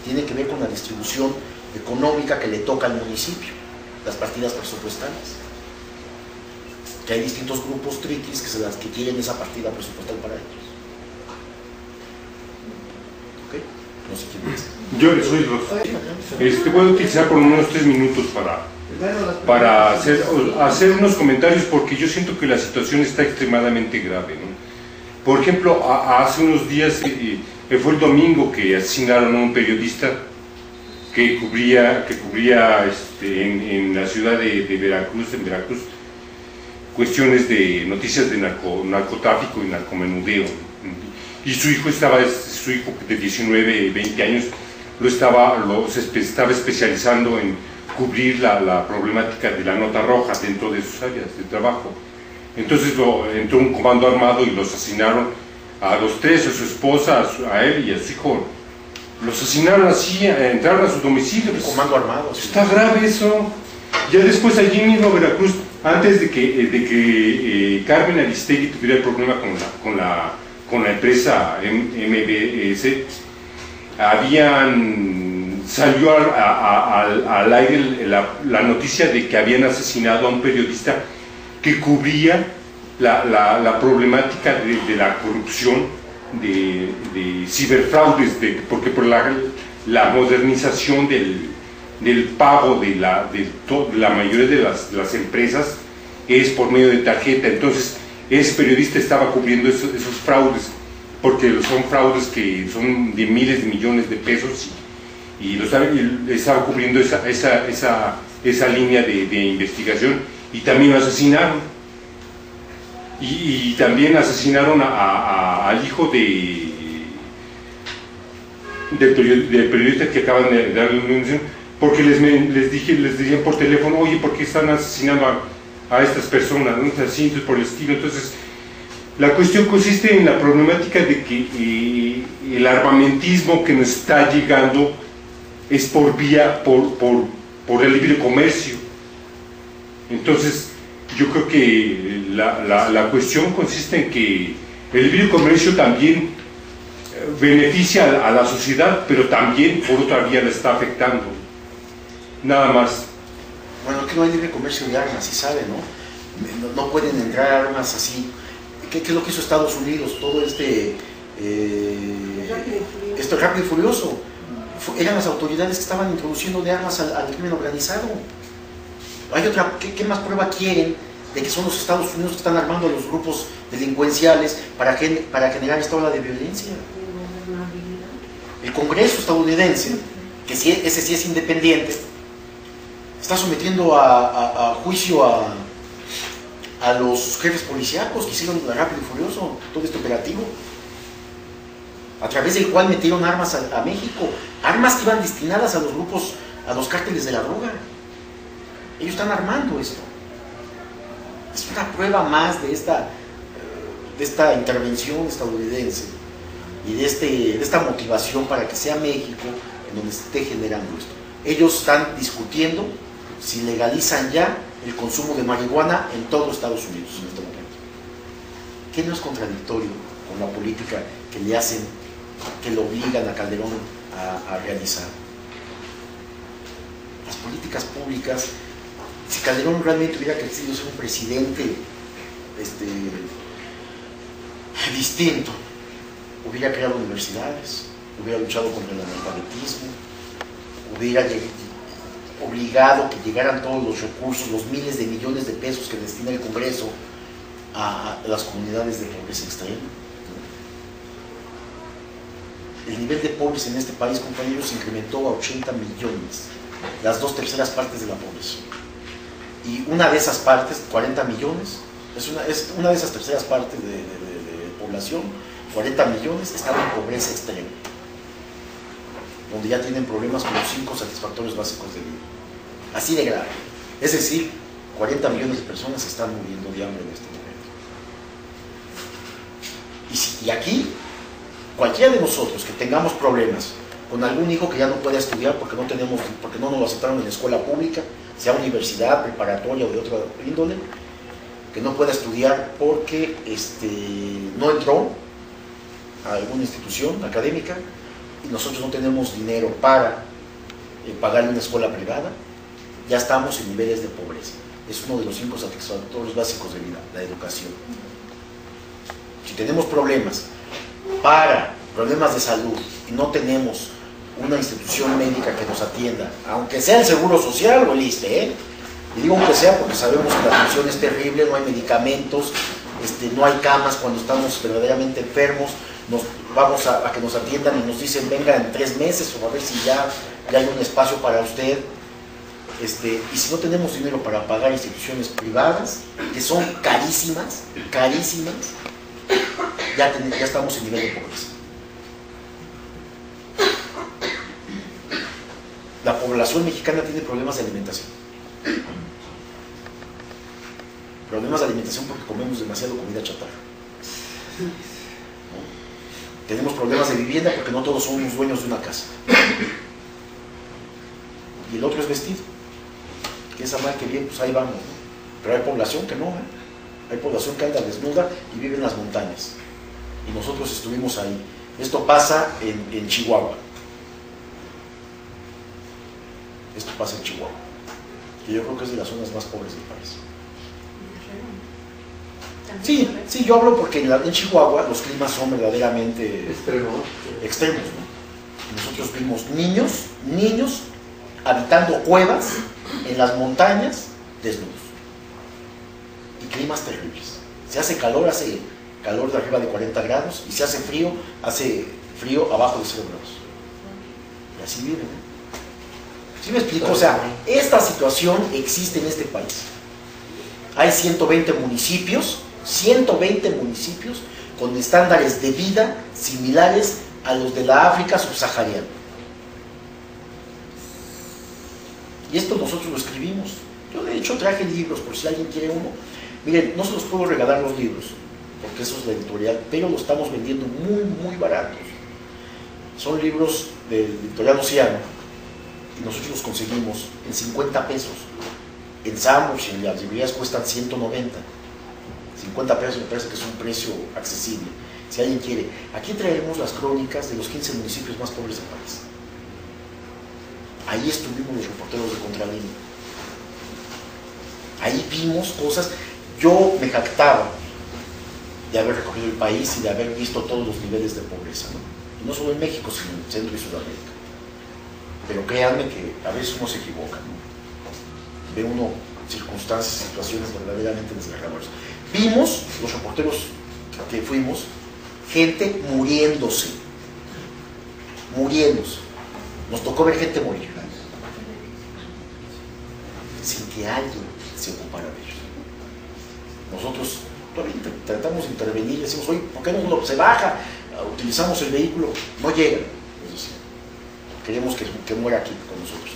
Tiene que ver con la distribución económica que le toca al municipio, las partidas presupuestales. Que hay distintos grupos triquis que quieren esa partida presupuestal para ellos. ¿Ok? No sé quién es. Yo soy los. Voy a utilizar por unos 3 minutos para hacer unos comentarios, porque yo siento que la situación está extremadamente grave, ¿no? Por ejemplo, hace unos días, fue el domingo que asesinaron a un periodista que cubría en la ciudad de Veracruz, en Veracruz, cuestiones de noticias de narcotráfico y narcomenudeo. Y su hijo de 19, 20 años, se estaba especializando en cubrir la problemática de la nota roja dentro de sus áreas de trabajo. Entonces entró un comando armado y los asesinaron a los tres, a su esposa, a él y a su hijo. Los asesinaron así, entraron a su domicilio. Pues, comando armado. Sí. Está grave eso. Ya después allí mismo Veracruz, antes de que Carmen Aristegui tuviera el problema con la empresa MBS, salió al aire la noticia de que habían asesinado a un periodista que cubría la problemática de la corrupción, de ciberfraudes, porque por la modernización del pago de la mayoría de las empresas es por medio de tarjeta. Entonces ese periodista estaba cubriendo esos fraudes, porque son fraudes que son de miles de millones de pesos, y estaba cubriendo esa línea de investigación, y también lo asesinaron. Y también asesinaron al hijo del periodista que acaban de darle una mención, porque les decían por teléfono: oye, ¿por qué están asesinando a estas personas? ¿No? Así, entonces, por el estilo. Entonces, la cuestión consiste en la problemática de que el armamentismo que nos está llegando es por el libre comercio. Entonces, yo creo que la cuestión consiste en que el libre comercio también beneficia a la sociedad, pero también por otra vía la está afectando. Nada más. Bueno, que no hay libre comercio de armas, si sabe, ¿no? No pueden entrar armas así. ¿Qué es lo que hizo Estados Unidos? Todo esto rápido y furioso. Eran las autoridades que estaban introduciendo de armas al crimen organizado. Hay otra, ¿qué más prueba quieren de que son los Estados Unidos que están armando a los grupos delincuenciales para generar esta ola de violencia? El Congreso estadounidense, que ese sí es independiente, está sometiendo a juicio a los jefes policíacos que hicieron rápido y furioso todo este operativo, a través del cual metieron armas a México, armas que iban destinadas a los grupos, a los cárteles de la droga. Ellos están armando esto. Es una prueba más de esta intervención estadounidense y de esta motivación para que sea México en donde se esté generando esto. Ellos están discutiendo si legalizan ya el consumo de marihuana en todo Estados Unidos en este momento. ¿Qué no es contradictorio con la política que le hacen, que le obligan a Calderón a realizar? Las políticas públicas, si Calderón realmente hubiera querido ser un presidente distinto, hubiera creado universidades, hubiera luchado contra el analfabetismo, hubiera obligado que llegaran todos los recursos, los miles de millones de pesos que destina el Congreso a las comunidades de pobreza extrema. El nivel de pobres en este país, compañeros, se incrementó a 80 millones, las 2/3 partes de la población. Y una de esas partes, 40 millones, es una de esas terceras partes de población 40 millones están en pobreza extrema, donde ya tienen problemas con los 5 satisfactorios básicos de vida. Así de grave. Es decir, 40 millones de personas están muriendo de hambre en este momento. Y aquí, cualquiera de nosotros que tengamos problemas con algún hijo que ya no pueda estudiar porque no nos lo aceptaron en la escuela pública, sea universidad, preparatoria o de otra índole, que no pueda estudiar porque no entró a alguna institución académica y nosotros no tenemos dinero para pagarle una escuela privada, ya estamos en niveles de pobreza. Es uno de los 5 satisfactorios básicos de vida, la educación. Si tenemos problemas de salud y no tenemos una institución médica que nos atienda, aunque sea el Seguro Social o el ISSSTE, y digo aunque sea porque sabemos que la atención es terrible, no hay medicamentos, no hay camas cuando estamos verdaderamente enfermos, vamos a que nos atiendan y nos dicen venga en 3 meses o a ver si ya hay un espacio para usted. Y si no tenemos dinero para pagar instituciones privadas, que son carísimas, ya estamos en nivel de pobreza. La población mexicana tiene problemas de alimentación. Problemas de alimentación porque comemos demasiado comida chatarra. ¿No? Tenemos problemas de vivienda porque no todos somos dueños de una casa. Y el otro es vestido. Que esa mal que bien, pues ahí vamos, ¿no? Pero hay población que no, hay población que anda desnuda y vive en las montañas. Y nosotros estuvimos ahí. Esto pasa en Chihuahua. Esto pasa en Chihuahua, que yo creo que es de las zonas más pobres del país. Sí, yo hablo porque en Chihuahua los climas son verdaderamente extremos, ¿no? Nosotros vimos niños habitando cuevas en las montañas desnudos y climas terribles. Se hace calor de arriba de 40 grados y se hace frío abajo de 0 grados. Y así viven, ¿no? ¿Sí me explico? O sea, esta situación existe en este país. Hay 120 municipios con estándares de vida similares a los de la África subsahariana. Y esto nosotros lo escribimos. Yo de hecho traje libros, por si alguien quiere uno. Miren, no se los puedo regalar los libros, porque eso es la editorial, pero lo estamos vendiendo muy baratos. Son libros del editorial Océano. Nosotros los conseguimos en 50 pesos. En Sanborns y en las librerías cuestan 190. 50 pesos me parece que es un precio accesible. Si alguien quiere, aquí traemos las crónicas de los 15 municipios más pobres del país. Ahí estuvimos los reporteros de Contralínea. Ahí vimos cosas. Yo me jactaba de haber recorrido el país y de haber visto todos los niveles de pobreza, ¿no? Y no solo en México, sino en Centro y Sudamérica. Pero créanme que a veces uno se equivoca, ¿no? Ve uno circunstancias, situaciones verdaderamente desgarradoras. Vimos, los reporteros que fuimos, gente muriéndose. Nos tocó ver gente morir sin que alguien se ocupara de ellos. Nosotros todavía tratamos de intervenir y decimos, oye, ¿por qué no se baja? Utilizamos el vehículo, no llega. Queremos que muera aquí con nosotros,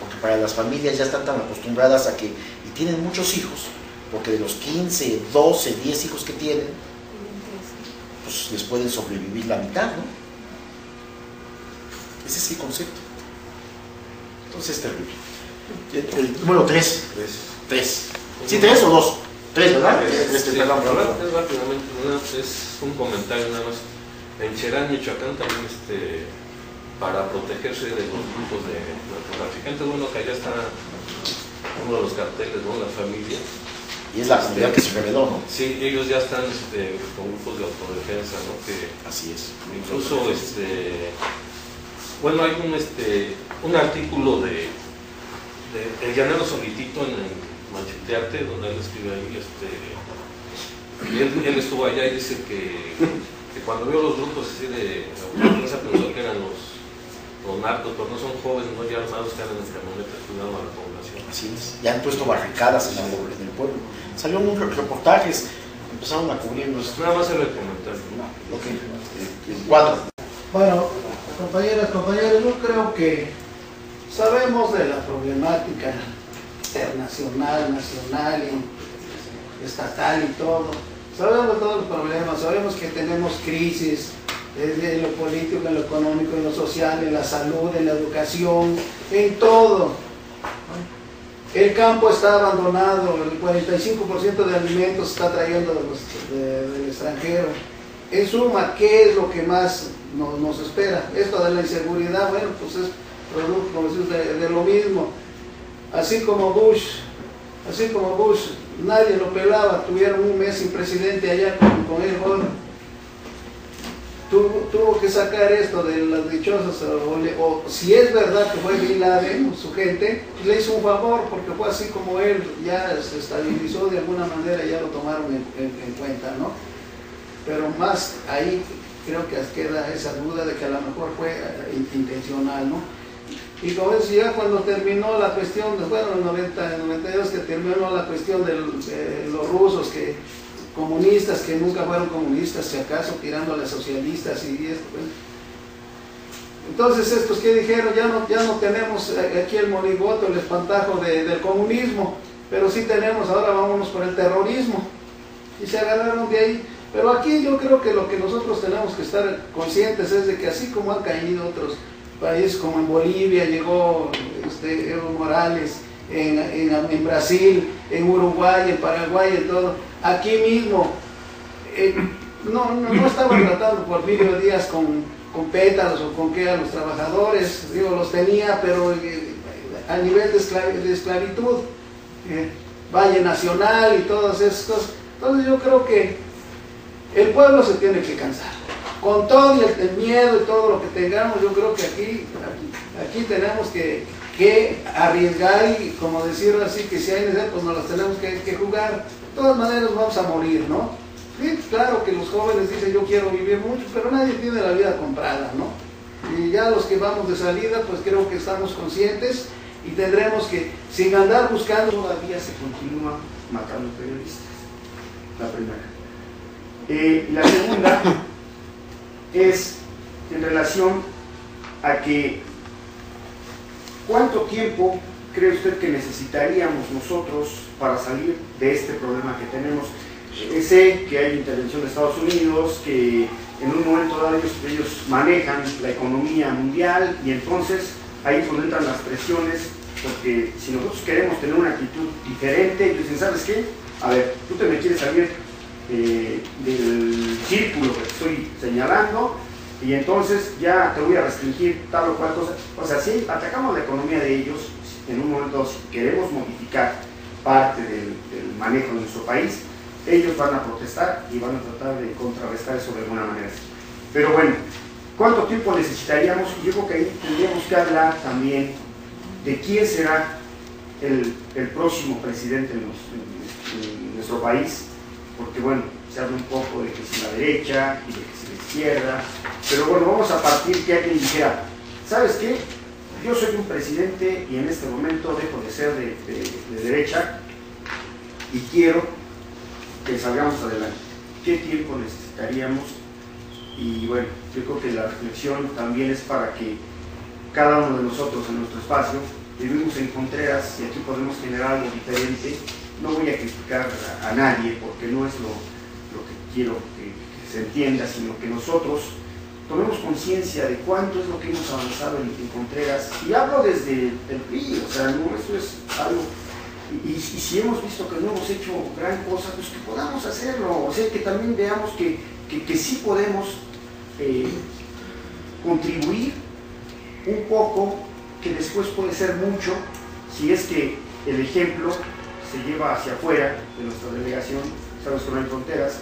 porque para las familias ya están tan acostumbradas a que, y tienen muchos hijos, porque de los 15, 12, 10 hijos que tienen, pues les pueden sobrevivir la mitad, ¿no? Ese es el concepto. Entonces es terrible. El número 3. ¿Sí, 3 o 2? 3, ¿verdad? Rápidamente, es un comentario nada más. En Cherán, Michoacán, también para protegerse de los grupos de narcotraficantes, bueno, que allá está uno de los carteles, ¿no? La familia. Y es la comunidad que se reveló, ¿no? Sí, ellos ya están con grupos de autodefensa, ¿no? Que así es. Incluso, bueno, hay un artículo de El Llanero Solitito en el Manchetearte, donde él escribe ahí, y él estuvo allá y dice que cuando vio los grupos así de autodefensa pensó que eran los narcos, pero no son jóvenes, no ya armados, que andan en camionetas cuidando a la población. Así es, ya han puesto barricadas en el pueblo. Salieron muchos reportajes empezaron a cubrirnos. Nada más era el comentario. Ok, el cuadro. Bueno, compañeras, compañeros, yo creo que sabemos de la problemática internacional, nacional y estatal y todo. Sabemos de todos los problemas, sabemos que tenemos crisis en lo político, en lo económico, en lo social, en la salud, en la educación, en todo. El campo está abandonado, el 45% de alimentos se está trayendo del extranjero. En suma, ¿qué es lo que más nos espera? Esto de la inseguridad, bueno, pues es producto, como decís, de lo mismo. Así como Bush, nadie lo pelaba, tuvieron un mes sin presidente allá con el Gore. Tuvo que sacar esto de las dichosas, o si es verdad que fue Bin Laden, su gente, pues le hizo un favor, porque fue así como él ya se estabilizó de alguna manera, ya lo tomaron en cuenta, ¿no? Pero más ahí creo que queda esa duda de que a lo mejor fue intencional, ¿no? Y como decía, cuando terminó la cuestión, bueno, en el 92 que terminó la cuestión de los rusos, comunistas que nunca fueron comunistas, si acaso tirándole a socialistas y esto, pues. Entonces estos que dijeron, ya no tenemos aquí el monigoto, el espantajo del comunismo, pero sí tenemos, ahora vámonos por el terrorismo, y se agarraron de ahí. Pero aquí yo creo que lo que nosotros tenemos que estar conscientes es de que así como han caído otros países, como en Bolivia llegó Evo Morales, en Brasil, en Uruguay, en Paraguay, en todo, aquí mismo no estaban tratando Porfirio Díaz con pétalos o con qué a los trabajadores, digo, los tenía, pero a nivel de esclavitud, Valle Nacional y todas esas cosas. Entonces yo creo que el pueblo se tiene que cansar. Con todo y el miedo y todo lo que tengamos, yo creo que aquí tenemos que arriesgar y, como decirlo así, que si hay necesidad, pues nos las tenemos que jugar. De todas maneras vamos a morir, ¿no? Sí, claro que los jóvenes dicen yo quiero vivir mucho, pero nadie tiene la vida comprada, ¿no? Y ya los que vamos de salida, pues creo que estamos conscientes y tendremos que, sin andar buscando... Todavía se continúa matando periodistas, la primera. La segunda es en relación a que ¿cuánto tiempo cree usted que necesitaríamos nosotros para salir de este problema que tenemos? Sé que hay intervención de Estados Unidos, que en un momento dado ellos manejan la economía mundial y entonces ahí es donde entran las presiones, porque si nosotros queremos tener una actitud diferente, ellos dicen, ¿sabes qué? A ver, tú te me quieres salir del círculo que te estoy señalando y entonces ya te voy a restringir tal o cual cosa. O sea, si atacamos la economía de ellos, en un momento si queremos modificar parte del manejo de nuestro país, ellos van a protestar y van a tratar de contrarrestar eso de alguna manera. Pero bueno, ¿cuánto tiempo necesitaríamos? Y yo creo que ahí tendríamos que hablar también de quién será el próximo presidente en nuestro país, porque bueno, se habla un poco de que si la derecha y de que si la izquierda, pero bueno, vamos a partir que alguien dijera, ¿sabes qué? Yo soy un presidente y en este momento dejo de ser de derecha y quiero que salgamos adelante. ¿Qué tiempo necesitaríamos? Y bueno, yo creo que la reflexión también es para que cada uno de nosotros en nuestro espacio vivimos en Contreras y aquí podemos generar algo diferente. No voy a criticar a nadie porque no es lo que quiero que se entienda, sino que nosotros tomemos conciencia de cuánto es lo que hemos avanzado en Contreras. Y hablo desde el PRI, o sea, no, esto es algo... Y si hemos visto que no hemos hecho gran cosa, pues que podamos hacerlo, o sea, que también veamos que sí podemos contribuir un poco, que después puede ser mucho, si es que el ejemplo se lleva hacia afuera de nuestra delegación, Sabes que no hay fronteras,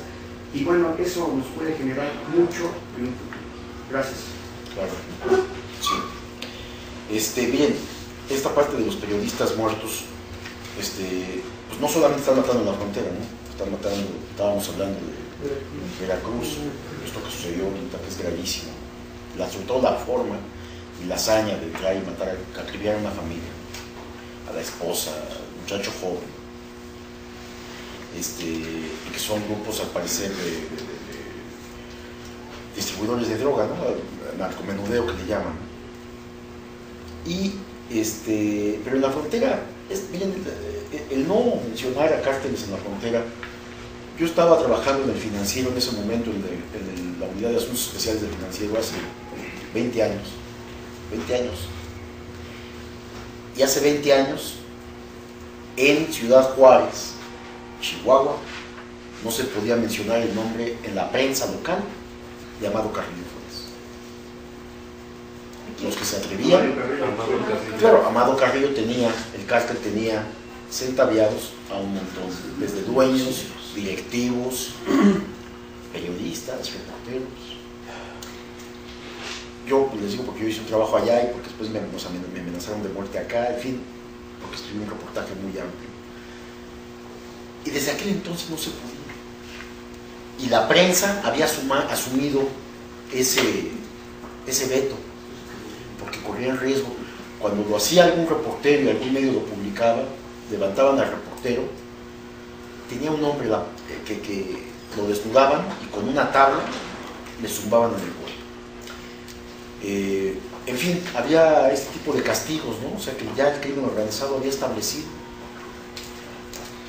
y bueno, eso nos puede generar mucho en un futuro. Gracias. Claro. Sí. Bien, esta parte de los periodistas muertos, pues no solamente están matando en la frontera, ¿no? Están matando, estábamos hablando de Veracruz, esto que sucedió ahorita, que es gravísimo, sobre todo la forma y la hazaña de entrar y matar, acribillar a una familia, a la esposa, al muchacho joven. que son grupos al parecer de distribuidores de droga, ¿no? Narcomenudeo que le llaman. Y pero en la frontera, el no mencionar a cárteles en la frontera, yo estaba trabajando en el financiero en ese momento, en la unidad de asuntos especiales del financiero hace 20 años. 20 años. Y hace 20 años, en Ciudad Juárez, Chihuahua, no se podía mencionar el nombre en la prensa local de Amado Carrillo Flores. Los que se atrevían, claro, Amado Carrillo tenía, el cártel tenía centaviados a un montón, desde dueños, directivos, periodistas, reporteros. Yo pues, les digo porque yo hice un trabajo allá y porque después me amenazaron de muerte acá, en fin, porque escribí un reportaje muy amplio. Y desde aquel entonces no se podía. Y la prensa había asumido ese veto, porque corría el riesgo. Cuando lo hacía algún reportero y algún medio lo publicaba, levantaban al reportero, tenía un hombre que lo desnudaban y con una tabla le zumbaban en el cuello. En fin, había este tipo de castigos, ¿no? O sea que ya el crimen organizado había establecido.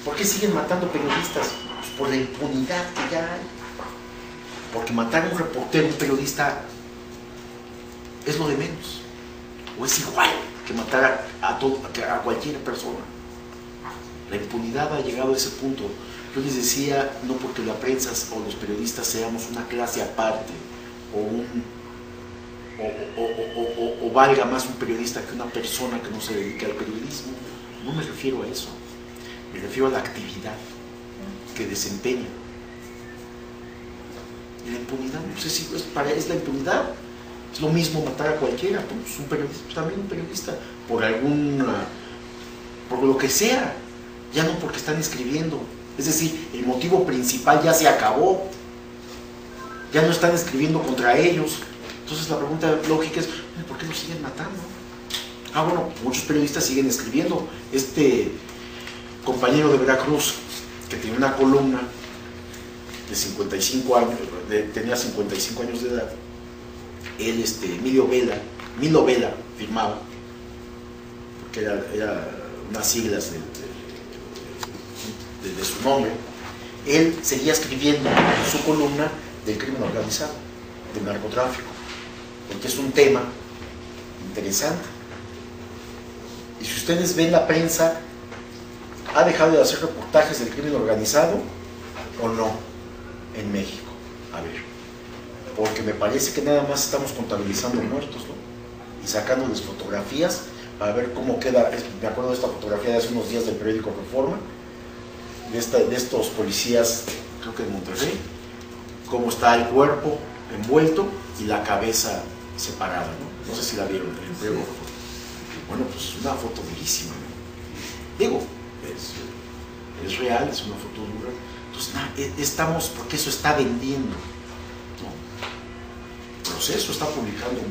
¿Por qué siguen matando periodistas? Pues por la impunidad que ya hay. Porque matar a un reportero, un periodista, es lo de menos. O es igual que matar a cualquier persona. La impunidad ha llegado a ese punto. Yo les decía, no porque la prensa o los periodistas seamos una clase aparte o valga más un periodista que una persona que no se dedica al periodismo. No me refiero a eso. Me refiero a la actividad que desempeña. Y la impunidad, no sé si es la impunidad. Es lo mismo matar a cualquiera, pues un periodista, pues también un periodista, por lo que sea, ya no porque están escribiendo. Es decir, el motivo principal ya se acabó. Ya no están escribiendo contra ellos. Entonces la pregunta lógica es, ¿por qué los siguen matando? Bueno, muchos periodistas siguen escribiendo. Este compañero de Veracruz, que tenía una columna de 55 años, tenía 55 años de edad, él, Milo Vela, firmaba, porque era unas siglas de su nombre. Él seguía escribiendo en su columna del crimen organizado, del narcotráfico, porque es un tema interesante. Y si ustedes ven la prensa, ¿ha dejado de hacer reportajes del crimen organizado o no en México? A ver, porque me parece que nada más estamos contabilizando muertos, ¿no? Y sacándoles fotografías para ver cómo queda. Me acuerdo de esta fotografía de hace unos días del periódico Reforma, de estos policías, creo que de Monterrey, cómo está el cuerpo envuelto y la cabeza separada, ¿no? No sé si la vieron, bueno, pues es una foto durísima, ¿no? Digo, es real, es una foto dura. Entonces, estamos, porque eso está vendiendo, ¿no? Proceso está publicando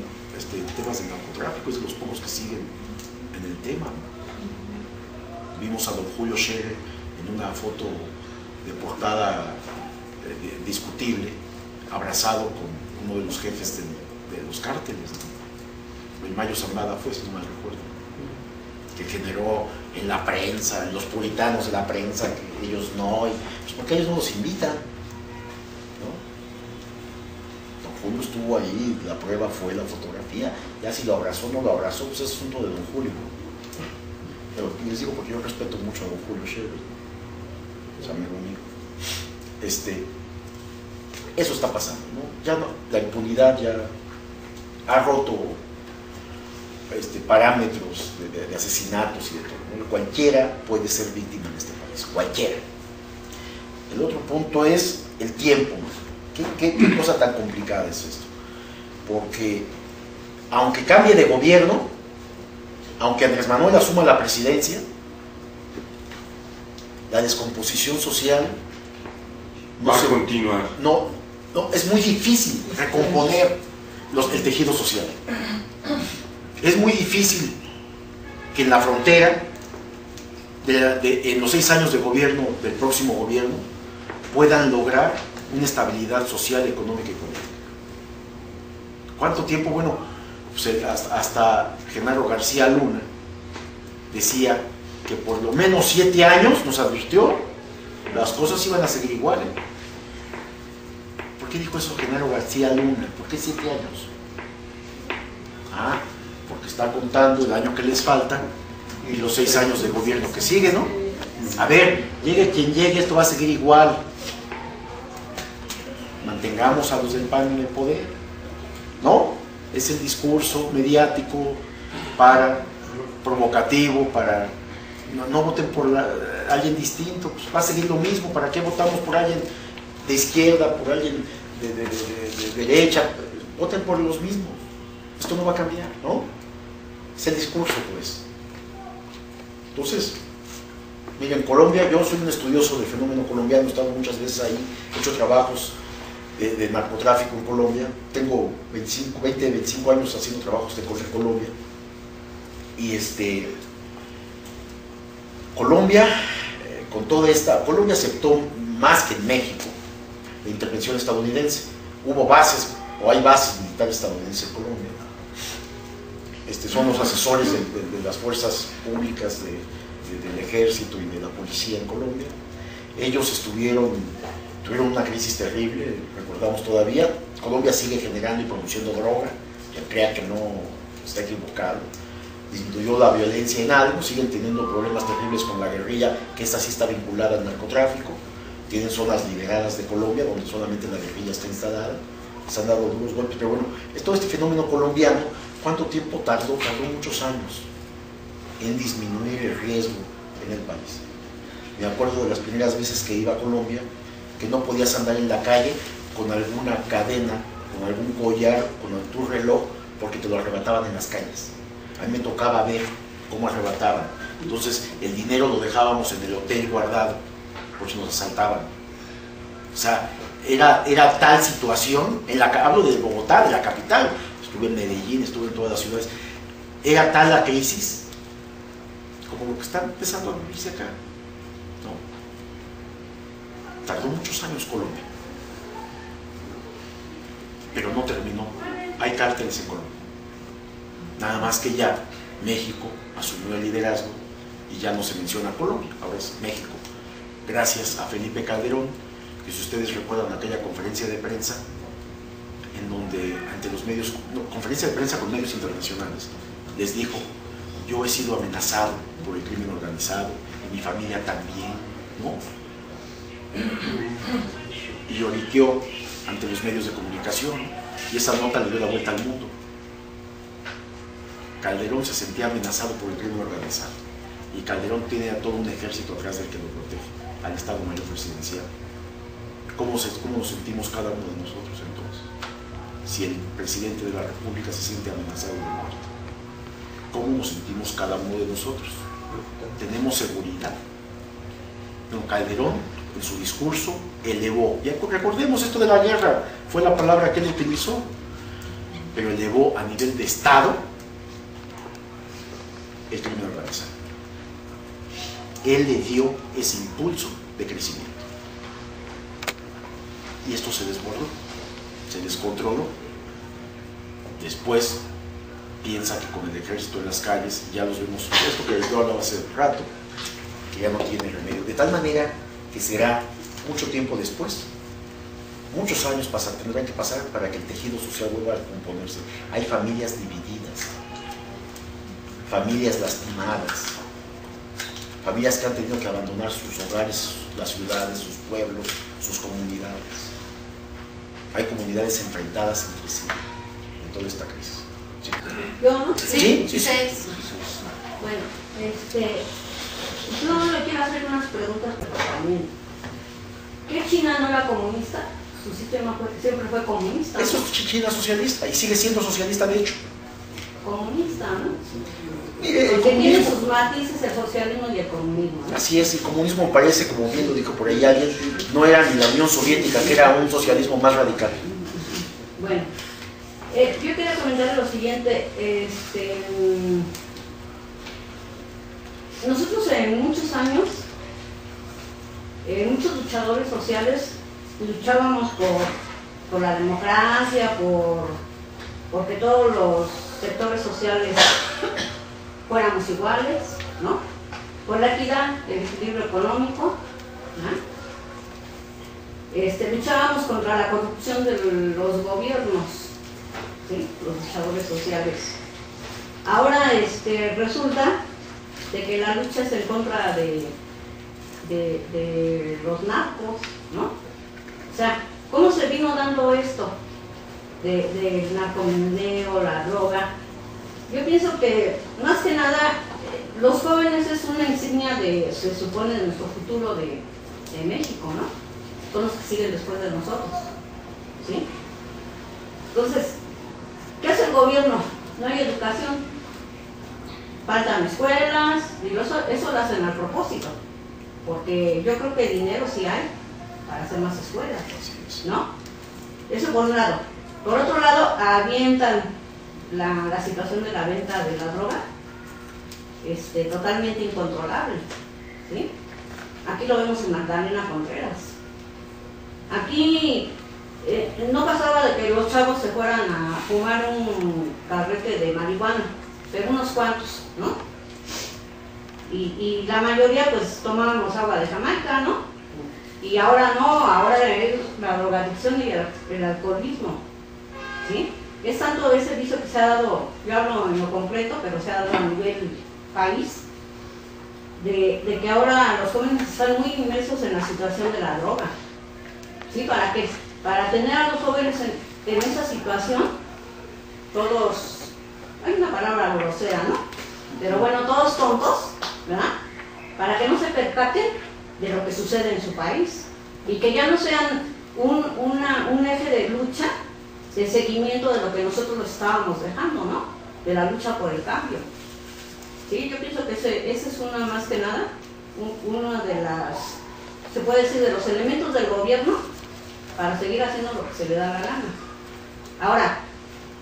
temas de narcotráfico, es de los pocos que siguen en el tema, ¿no? Vimos a don Julio Scherer en una foto de portada discutible, abrazado con uno de los jefes de los cárteles, ¿no? El Mayo Zambada fue, si no mal recuerdo, que generó en la prensa, los puritanos de la prensa, que ellos no, pues porque ellos no los invitan, ¿no? Don Julio estuvo ahí, la prueba fue la fotografía, ya si lo abrazó o no lo abrazó, pues es asunto de don Julio, ¿no? Pero les digo porque yo respeto mucho a don Julio Scherer, ¿no? Es amigo mío. Eso está pasando, ¿no? Ya no, la impunidad ya ha roto parámetros de asesinatos y de todo, ¿no? Cualquiera puede ser víctima en este país, cualquiera. El otro punto es el tiempo. ¿Qué cosa tan complicada es esto? Porque aunque cambie de gobierno, aunque Andrés Manuel asuma la presidencia, la descomposición social va a continuar. No, es muy difícil recomponer el tejido social. Es muy difícil que en la frontera en los 6 años de gobierno del próximo gobierno puedan lograr una estabilidad social, económica y política. ¿Cuánto tiempo? Bueno, pues hasta Genaro García Luna decía que por lo menos 7 años nos advirtió, las cosas iban a seguir igual. ¿Por qué dijo eso Genaro García Luna? ¿Por qué 7 años? Porque está contando el año que les falta y los 6 años de gobierno que sigue, ¿no? A ver, llegue quien llegue, esto va a seguir igual. Mantengamos a los del PAN en el poder, ¿no? Es el discurso mediático provocativo, para no voten por alguien distinto, pues va a seguir lo mismo. ¿Para qué votamos por alguien de izquierda, por alguien de derecha? Voten por los mismos, esto no va a cambiar, ¿no? Es el discurso, pues. Entonces, miren, Colombia, yo soy un estudioso del fenómeno colombiano, he estado muchas veces ahí, he hecho trabajos de narcotráfico en Colombia, tengo 20, 25 años haciendo trabajos de Colombia, y Colombia, con toda Colombia aceptó más que en México la intervención estadounidense. Hubo bases, o hay bases militares estadounidenses en Colombia. Son los asesores de las fuerzas públicas del ejército y de la policía en Colombia. Ellos tuvieron una crisis terrible, recordamos todavía. Colombia sigue generando y produciendo droga, quien crea que no está equivocado. Disminuyó la violencia en algo, siguen teniendo problemas terribles con la guerrilla, que esta sí está vinculada al narcotráfico. Tienen zonas liberadas de Colombia donde solamente la guerrilla está instalada, se han dado duros golpes, pero bueno, todo este fenómeno colombiano, ¿cuánto tiempo tardó? Tardó muchos años en disminuir el riesgo en el país. Me acuerdo de las primeras veces que iba a Colombia, que no podías andar en la calle con alguna cadena, con algún collar, con tu reloj, porque te lo arrebataban en las calles. A mí me tocaba ver cómo arrebataban. Entonces el dinero lo dejábamos en el hotel guardado, por si nos asaltaban. O sea, era tal situación, hablo de Bogotá, de la capital, estuve en Medellín, estuve en todas las ciudades, era tal la crisis como lo que está empezando a vivirse acá. ¿No? Tardó muchos años Colombia, pero no terminó. Hay cárteles en Colombia. Nada más que ya México asumió el liderazgo y ya no se menciona Colombia, ahora es México. Gracias a Felipe Calderón, que si ustedes recuerdan aquella conferencia de prensa, en donde ante los medios, conferencia de prensa con medios internacionales, les dijo: yo he sido amenazado por el crimen organizado, y mi familia también, ¿no? Y lloriqueó ante los medios de comunicación, y esa nota le dio la vuelta al mundo. Calderón se sentía amenazado por el crimen organizado, y Calderón tiene a todo un ejército atrás del que lo protege, al Estado Mayor Presidencial. ¿Cómo nos sentimos cada uno de nosotros entonces? Si el presidente de la República se siente amenazado de muerte, ¿cómo nos sentimos cada uno de nosotros? ¿Tenemos seguridad? No, Calderón, en su discurso, elevó, ya recordemos esto de la guerra, fue la palabra que él utilizó, pero elevó a nivel de Estado el crimen organizado. Él le dio ese impulso de crecimiento. Y esto se desbordó, se descontroló. Después piensa que con el ejército en las calles ya los vemos, esto que yo hablaba hace rato, que ya no tiene remedio. De tal manera que será mucho tiempo después, muchos años tendrán que pasar para que el tejido social vuelva a componerse. Hay familias divididas, familias lastimadas, familias que han tenido que abandonar sus hogares, las ciudades, sus pueblos, sus comunidades. Hay comunidades enfrentadas entre sí en toda esta crisis. ¿Sí? ¿Yo no? Sí. Bueno, yo le quiero hacer unas preguntas, pero también. ¿Qué China no era comunista? Su sistema siempre fue comunista, ¿no? Eso es China socialista y sigue siendo socialista de hecho. Comunista, ¿no? Mire, porque tiene sus matices el socialismo y el comunismo, ¿no? Así es, el comunismo parece, como bien lo dijo por ahí alguien, no era ni la Unión Soviética, que era un socialismo más radical. Bueno, yo quería comentar lo siguiente, nosotros en muchos años, muchos luchadores sociales luchábamos por la democracia, porque todos los sectores sociales fuéramos iguales, ¿no? Por la equidad, el equilibrio económico, ¿no? Luchábamos contra la corrupción de los gobiernos, ¿sí? Los luchadores sociales. Ahora resulta de que la lucha es en contra de los narcos, ¿no? O sea, ¿cómo se vino dando esto del narcomenudeo, la droga? Yo pienso que, más que nada, los jóvenes es una insignia se supone, de nuestro futuro de México, ¿no? Son los que siguen después de nosotros, ¿sí? Entonces, ¿qué hace el gobierno? No hay educación, faltan escuelas, digo, eso lo hacen a propósito, porque yo creo que dinero sí hay para hacer más escuelas, ¿no? Eso por un lado. Por otro lado, avientan la situación de la venta de la droga, totalmente incontrolable, ¿sí? Aquí lo vemos en Magdalena Contreras. Aquí no pasaba de que los chavos se fueran a fumar un carrete de marihuana, pero unos cuantos, ¿no? Y la mayoría pues tomábamos agua de Jamaica, ¿no? Y ahora no, ahora es la drogadicción y el alcoholismo, ¿sí? Es tanto ese vicio que se ha dado, yo hablo en lo concreto, pero se ha dado a nivel país, de que ahora los jóvenes están muy inmersos en la situación de la droga, ¿sí? Para tener a los jóvenes en esa situación, todos, hay una palabra grosera, ¿no? Pero bueno, todos tontos, ¿verdad? Para que no se percaten de lo que sucede en su país y que ya no sean un eje de lucha, de seguimiento de lo que nosotros les estábamos dejando, ¿no? De la lucha por el cambio. Sí, yo pienso que ese es una, más que nada, una de las, se puede decir, de los elementos del gobierno para seguir haciendo lo que se le da la gana. Ahora,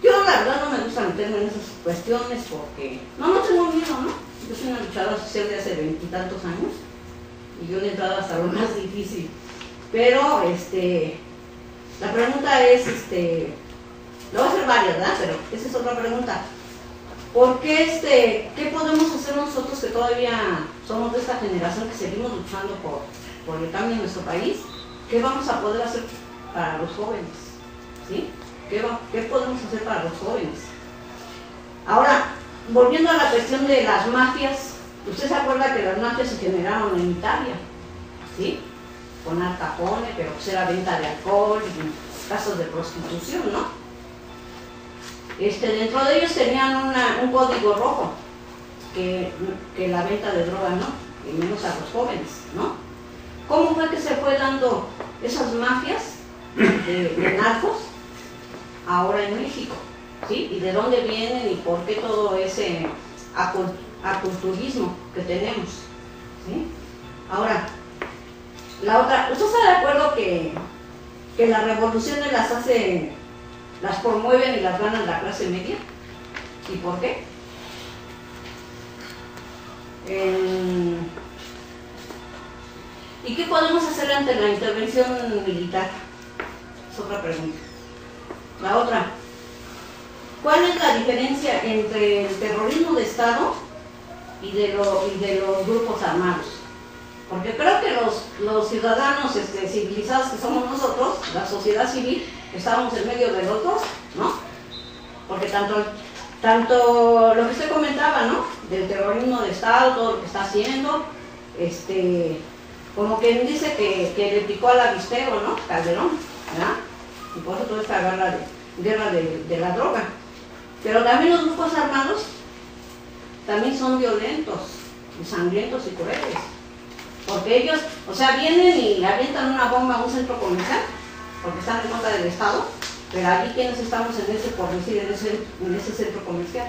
yo la verdad no me gusta meterme en esas cuestiones porque no tengo miedo, ¿no? Yo soy una luchadora social de hace 20 y tantos años y yo he entrado hasta lo más difícil. Pero, la pregunta es, lo voy a hacer varias, ¿verdad? Pero esa es otra pregunta. ¿Por qué, qué podemos hacer nosotros que todavía somos de esta generación que seguimos luchando por el cambio en nuestro país? ¿Qué vamos a poder hacer para los jóvenes? ¿Sí? ¿Qué podemos hacer para los jóvenes? Ahora, volviendo a la cuestión de las mafias, ¿usted se acuerda que las mafias se generaron en Italia? ¿Sí? Con Al Capone, pero pues era venta de alcohol y casos de prostitución, ¿no? Dentro de ellos tenían un código rojo, que la venta de droga no, y menos a los jóvenes, ¿no? ¿Cómo fue que se fue dando esas mafias de narcos ahora en México? ¿Sí? ¿Y de dónde vienen y por qué todo ese aculturismo que tenemos? ¿Sí? Ahora, la otra, ¿usted está de acuerdo que las revoluciones las promueven y las ganan la clase media? ¿Y por qué? ¿Y qué podemos hacer ante la intervención militar? Es otra pregunta. La otra, ¿cuál es la diferencia entre el terrorismo de Estado y de los grupos armados? Porque creo que los ciudadanos civilizados que somos nosotros, la sociedad civil, estábamos en medio de los dos, ¿no? Porque tanto lo que usted comentaba, ¿no? Del terrorismo de Estado, todo lo que está haciendo, como quien dice que le picó al avispero, ¿no? Calderón, ¿verdad? Y por eso toda esta guerra de la droga. Pero también los grupos armados también son violentos, y sangrientos y crueles. Porque ellos, o sea, vienen y avientan una bomba a un centro comercial, porque están en contra del Estado, pero allí quienes estamos en ese centro comercial.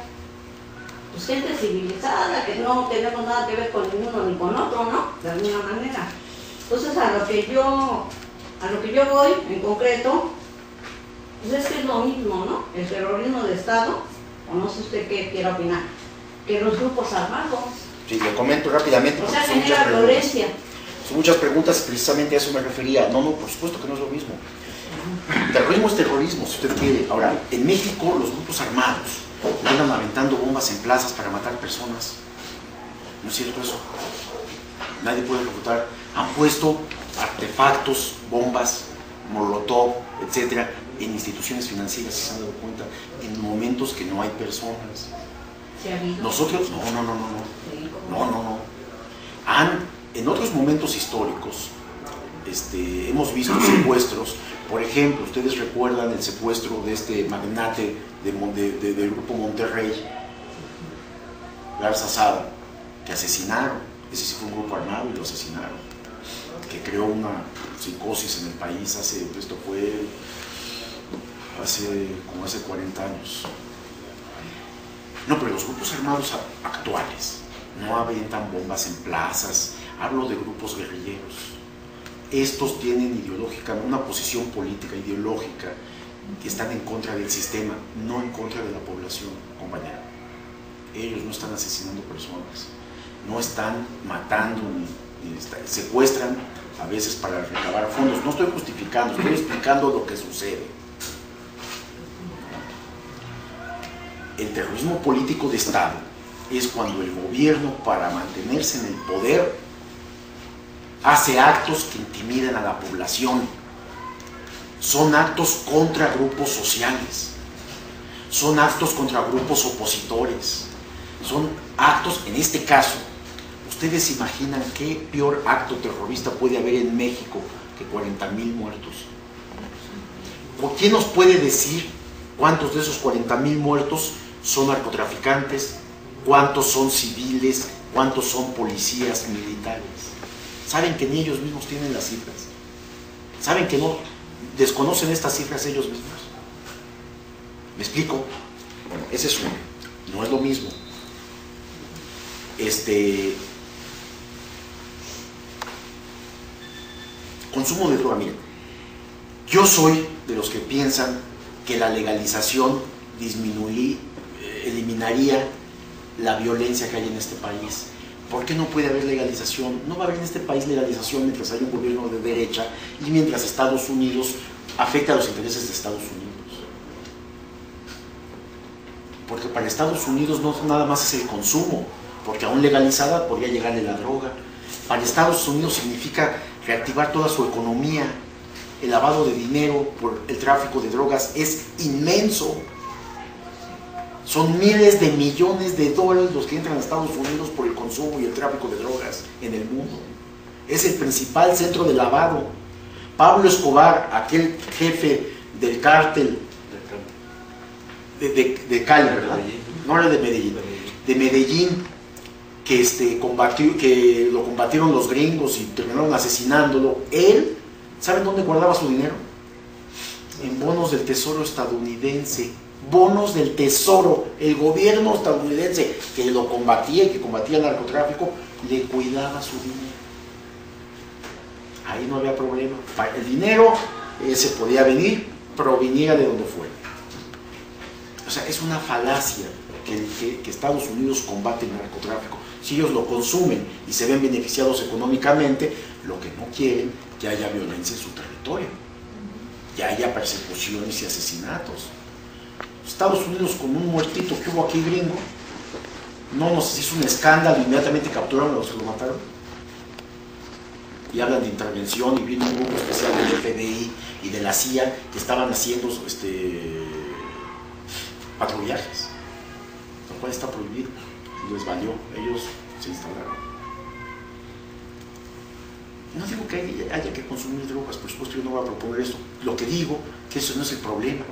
Pues gente civilizada, que no tenemos nada que ver con ninguno ni con otro, ¿no? De alguna manera. Entonces a lo que yo voy, en concreto, pues es que es lo mismo, ¿no? El terrorismo de Estado, o no sé usted qué quiera opinar, que los grupos armados, Sí, le comento rápidamente. O sea, Son muchas genera preguntas. violencia. Son muchas preguntas, precisamente a eso me refería. No, por supuesto que no es lo mismo. Terrorismo es terrorismo, si usted quiere. Ahora, en México los grupos armados andan aventando bombas en plazas para matar personas. ¿No es cierto eso? Nadie puede refutar. Han puesto artefactos, bombas, molotov, etcétera, en instituciones financieras, si se han dado cuenta, en momentos que no hay personas. ¿Se ha habido? Nosotros, no. En otros momentos históricos, hemos visto secuestros. Por ejemplo, ustedes recuerdan el secuestro de este magnate del grupo Monterrey, Garza Sada, que asesinaron. Ese sí fue un grupo armado y lo asesinaron, que creó una psicosis en el país. Esto fue como hace 40 años. No, pero los grupos armados actuales no avientan bombas en plazas. Hablo de grupos guerrilleros. Estos tienen una posición política, ideológica, que están en contra del sistema, no en contra de la población, compañera. Ellos no están asesinando personas, no están matando, secuestran a veces para recabar fondos. No estoy justificando, estoy explicando lo que sucede. El terrorismo político de Estado es cuando el gobierno, para mantenerse en el poder, hace actos que intimidan a la población. Son actos contra grupos sociales, son actos contra grupos opositores, son actos, en este caso, ¿ustedes imaginan qué peor acto terrorista puede haber en México que 40,000 muertos? ¿Por quién nos puede decir cuántos de esos 40,000 muertos son narcotraficantes, cuántos son civiles, cuántos son policías militares? Saben que ni ellos mismos tienen las cifras. Saben que no desconocen estas cifras ellos mismos. ¿Me explico? Bueno, ese es uno. No es lo mismo. Consumo de droga. Miren, yo soy de los que piensan que la legalización eliminaría la violencia que hay en este país. ¿Por qué no puede haber legalización? No va a haber en este país legalización mientras haya un gobierno de derecha y mientras Estados Unidos afecta a los intereses de Estados Unidos. Porque para Estados Unidos no nada más es el consumo, porque aún legalizada podría llegarle la droga. Para Estados Unidos significa reactivar toda su economía. El lavado de dinero por el tráfico de drogas es inmenso. Son miles de millones de dólares los que entran a Estados Unidos por el consumo y el tráfico de drogas en el mundo. Es el principal centro de lavado. Pablo Escobar, aquel jefe del cártel de Cali, ¿verdad? No era de Medellín. De Medellín, que lo combatieron los gringos y terminaron asesinándolo. Él, ¿saben dónde guardaba su dinero? En bonos del Tesoro estadounidense. Bonos del Tesoro. El gobierno estadounidense que lo combatía y que combatía el narcotráfico le cuidaba su dinero. Ahí no había problema. El dinero se podía venir, proviniera de donde fuera. O sea, es una falacia que Estados Unidos combate el narcotráfico. Si ellos lo consumen y se ven beneficiados económicamente, lo que no quieren es que haya violencia en su territorio, que haya persecuciones y asesinatos. Estados Unidos, con un muertito que hubo aquí gringo, no nos hizo un escándalo, inmediatamente capturaron a los que lo mataron. Y hablan de intervención y viene un grupo especial del FBI y de la CIA que estaban haciendo patrullajes, lo cual está prohibido y les valió, ellos se instalaron. No digo que haya que consumir drogas, por supuesto yo no voy a proponer eso. Lo que digo que eso no es el problema.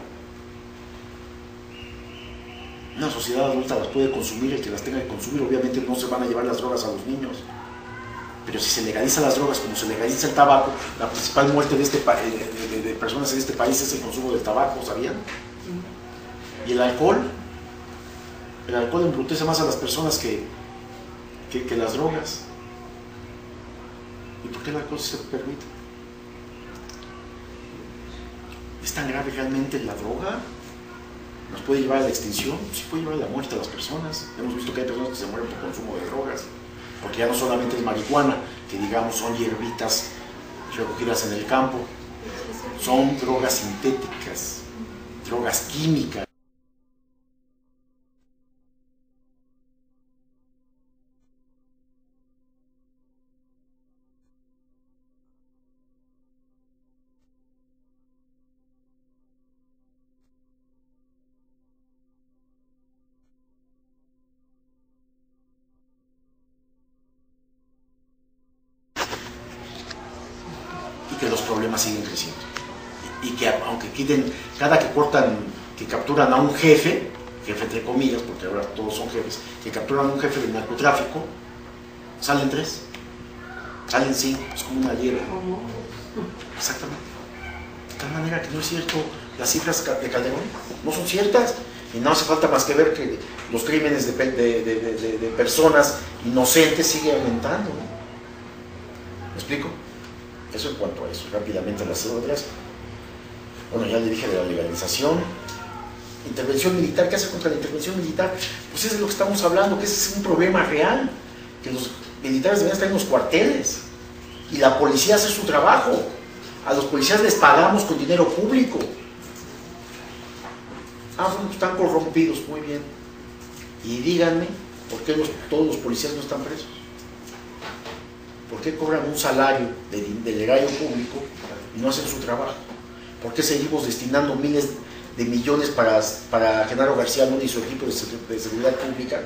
Una sociedad adulta las puede consumir, el que las tenga que consumir. Obviamente no se van a llevar las drogas a los niños, pero si se legaliza las drogas como se legaliza el tabaco, la principal muerte de personas en este país es el consumo del tabaco, ¿sabían? Y el alcohol embrutece más a las personas que las drogas. ¿Y por qué el alcohol se permite? ¿Es tan grave realmente la droga? ¿Nos puede llevar a la extinción? Sí puede llevar a la muerte a las personas. Hemos visto que hay personas que se mueren por consumo de drogas. porque ya no solamente es marihuana, que digamos son hierbitas recogidas en el campo, son drogas sintéticas, drogas químicas. Y que los problemas siguen creciendo. Y que aunque quiten, cada que cortan, que capturan a un jefe entre comillas, porque ahora todos son jefes, que capturan a un jefe del narcotráfico, salen 3, salen 5, es como una liebre. Exactamente. De tal manera que no es cierto, las cifras de Calderón no son ciertas, y no hace falta más que ver que los crímenes de personas inocentes siguen aumentando, ¿no? ¿Me explico? Eso en cuanto a eso, rápidamente las otras. Bueno, ya le dije de la legalización. Intervención militar, ¿qué hace contra la intervención militar? Pues es de lo que estamos hablando, que ese es un problema real, que los militares deben estar en los cuarteles y la policía hace su trabajo. A los policías les pagamos con dinero público. Ah, bueno, están corrompidos, muy bien. Y díganme, ¿por qué todos los policías no están presos? ¿Por qué cobran un salario del erario público y no hacen su trabajo? ¿Por qué seguimos destinando miles de millones para Genaro García Luna y su equipo de seguridad pública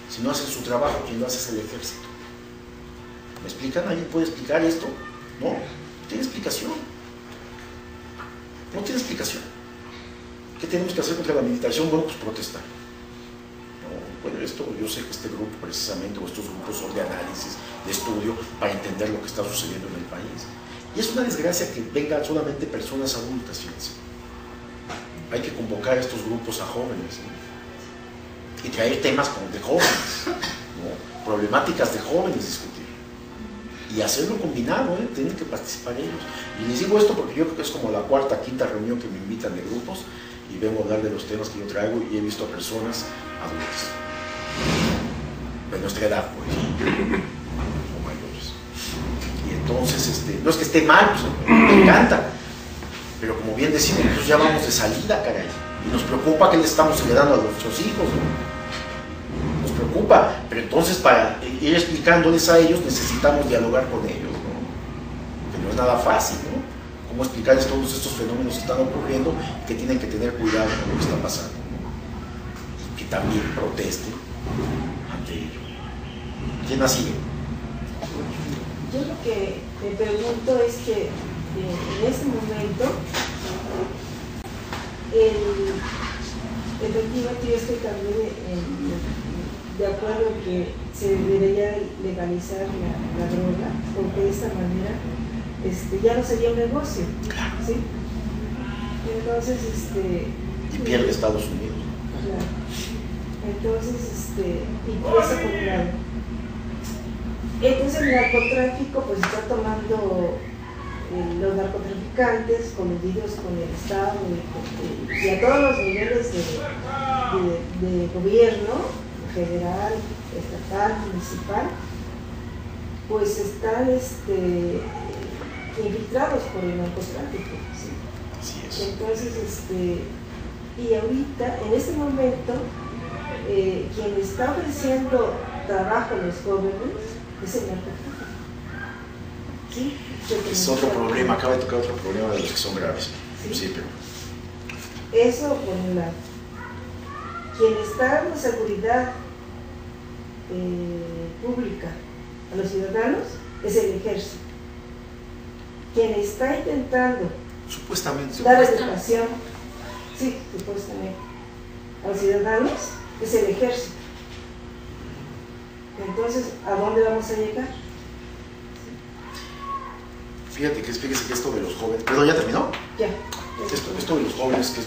si no hacen su trabajo? Quien lo hace es el ejército. ¿Me explican? ¿Alguien puede explicar esto? No, no tiene explicación. No tiene explicación. ¿Qué tenemos que hacer contra la militarización? Bueno, pues protestar. Bueno, esto, yo sé que este grupo precisamente, o estos grupos son de análisis, de estudio, para entender lo que está sucediendo en el país. Y es una desgracia que vengan solamente personas adultas, fíjense. Hay que convocar a estos grupos a jóvenes, ¿no? Y traer temas como de jóvenes, ¿no? Problemáticas de jóvenes discutir. Y hacerlo combinado, ¿eh? Tienen que participar ellos. Y les digo esto porque yo creo que es como la cuarta, quinta reunión que me invitan de grupos y vengo a hablar de los temas que yo traigo y he visto a personas adultas. De nuestra edad, pues, o mayores. Y entonces, no es que esté mal, pues, me encanta, pero como bien decimos, nosotros ya vamos de salida, caray, y nos preocupa que le estamos heredando a nuestros hijos, ¿no? Nos preocupa, pero entonces para ir explicándoles a ellos necesitamos dialogar con ellos, ¿no? Que no es nada fácil, ¿no? Cómo explicarles todos estos fenómenos que están ocurriendo y que tienen que tener cuidado con lo que está pasando, ¿no? Y que también protesten ante ello. ¿Quién más sigue? Yo lo que me pregunto es que en este momento, efectivamente yo estoy también de acuerdo en que se debería legalizar la droga, porque de esta manera ya no sería un negocio, ¿sí? Entonces, y pierde Estados Unidos. Claro. Entonces, y eso por un lado. Entonces el narcotráfico pues está tomando los narcotraficantes coludidos con el Estado y a todos los niveles de gobierno, federal, estatal, municipal, pues están infiltrados por el narcotráfico, ¿sí? Así es. Entonces, y ahorita, en este momento, quien está ofreciendo trabajo a los jóvenes es el narcotráfico. ¿Sí? Es otro problema, acaba de tocar otro problema de los que son graves. Sí, pero... Eso por un lado. Quien está dando seguridad pública a los ciudadanos es el ejército. Quien está intentando supuestamente dar educación, sí, supuestamente, a los ciudadanos es el ejército. Entonces, ¿a dónde vamos a llegar? Fíjate que fíjese que esto de los jóvenes, perdón, ¿ya terminó? Ya. Esto de los jóvenes que es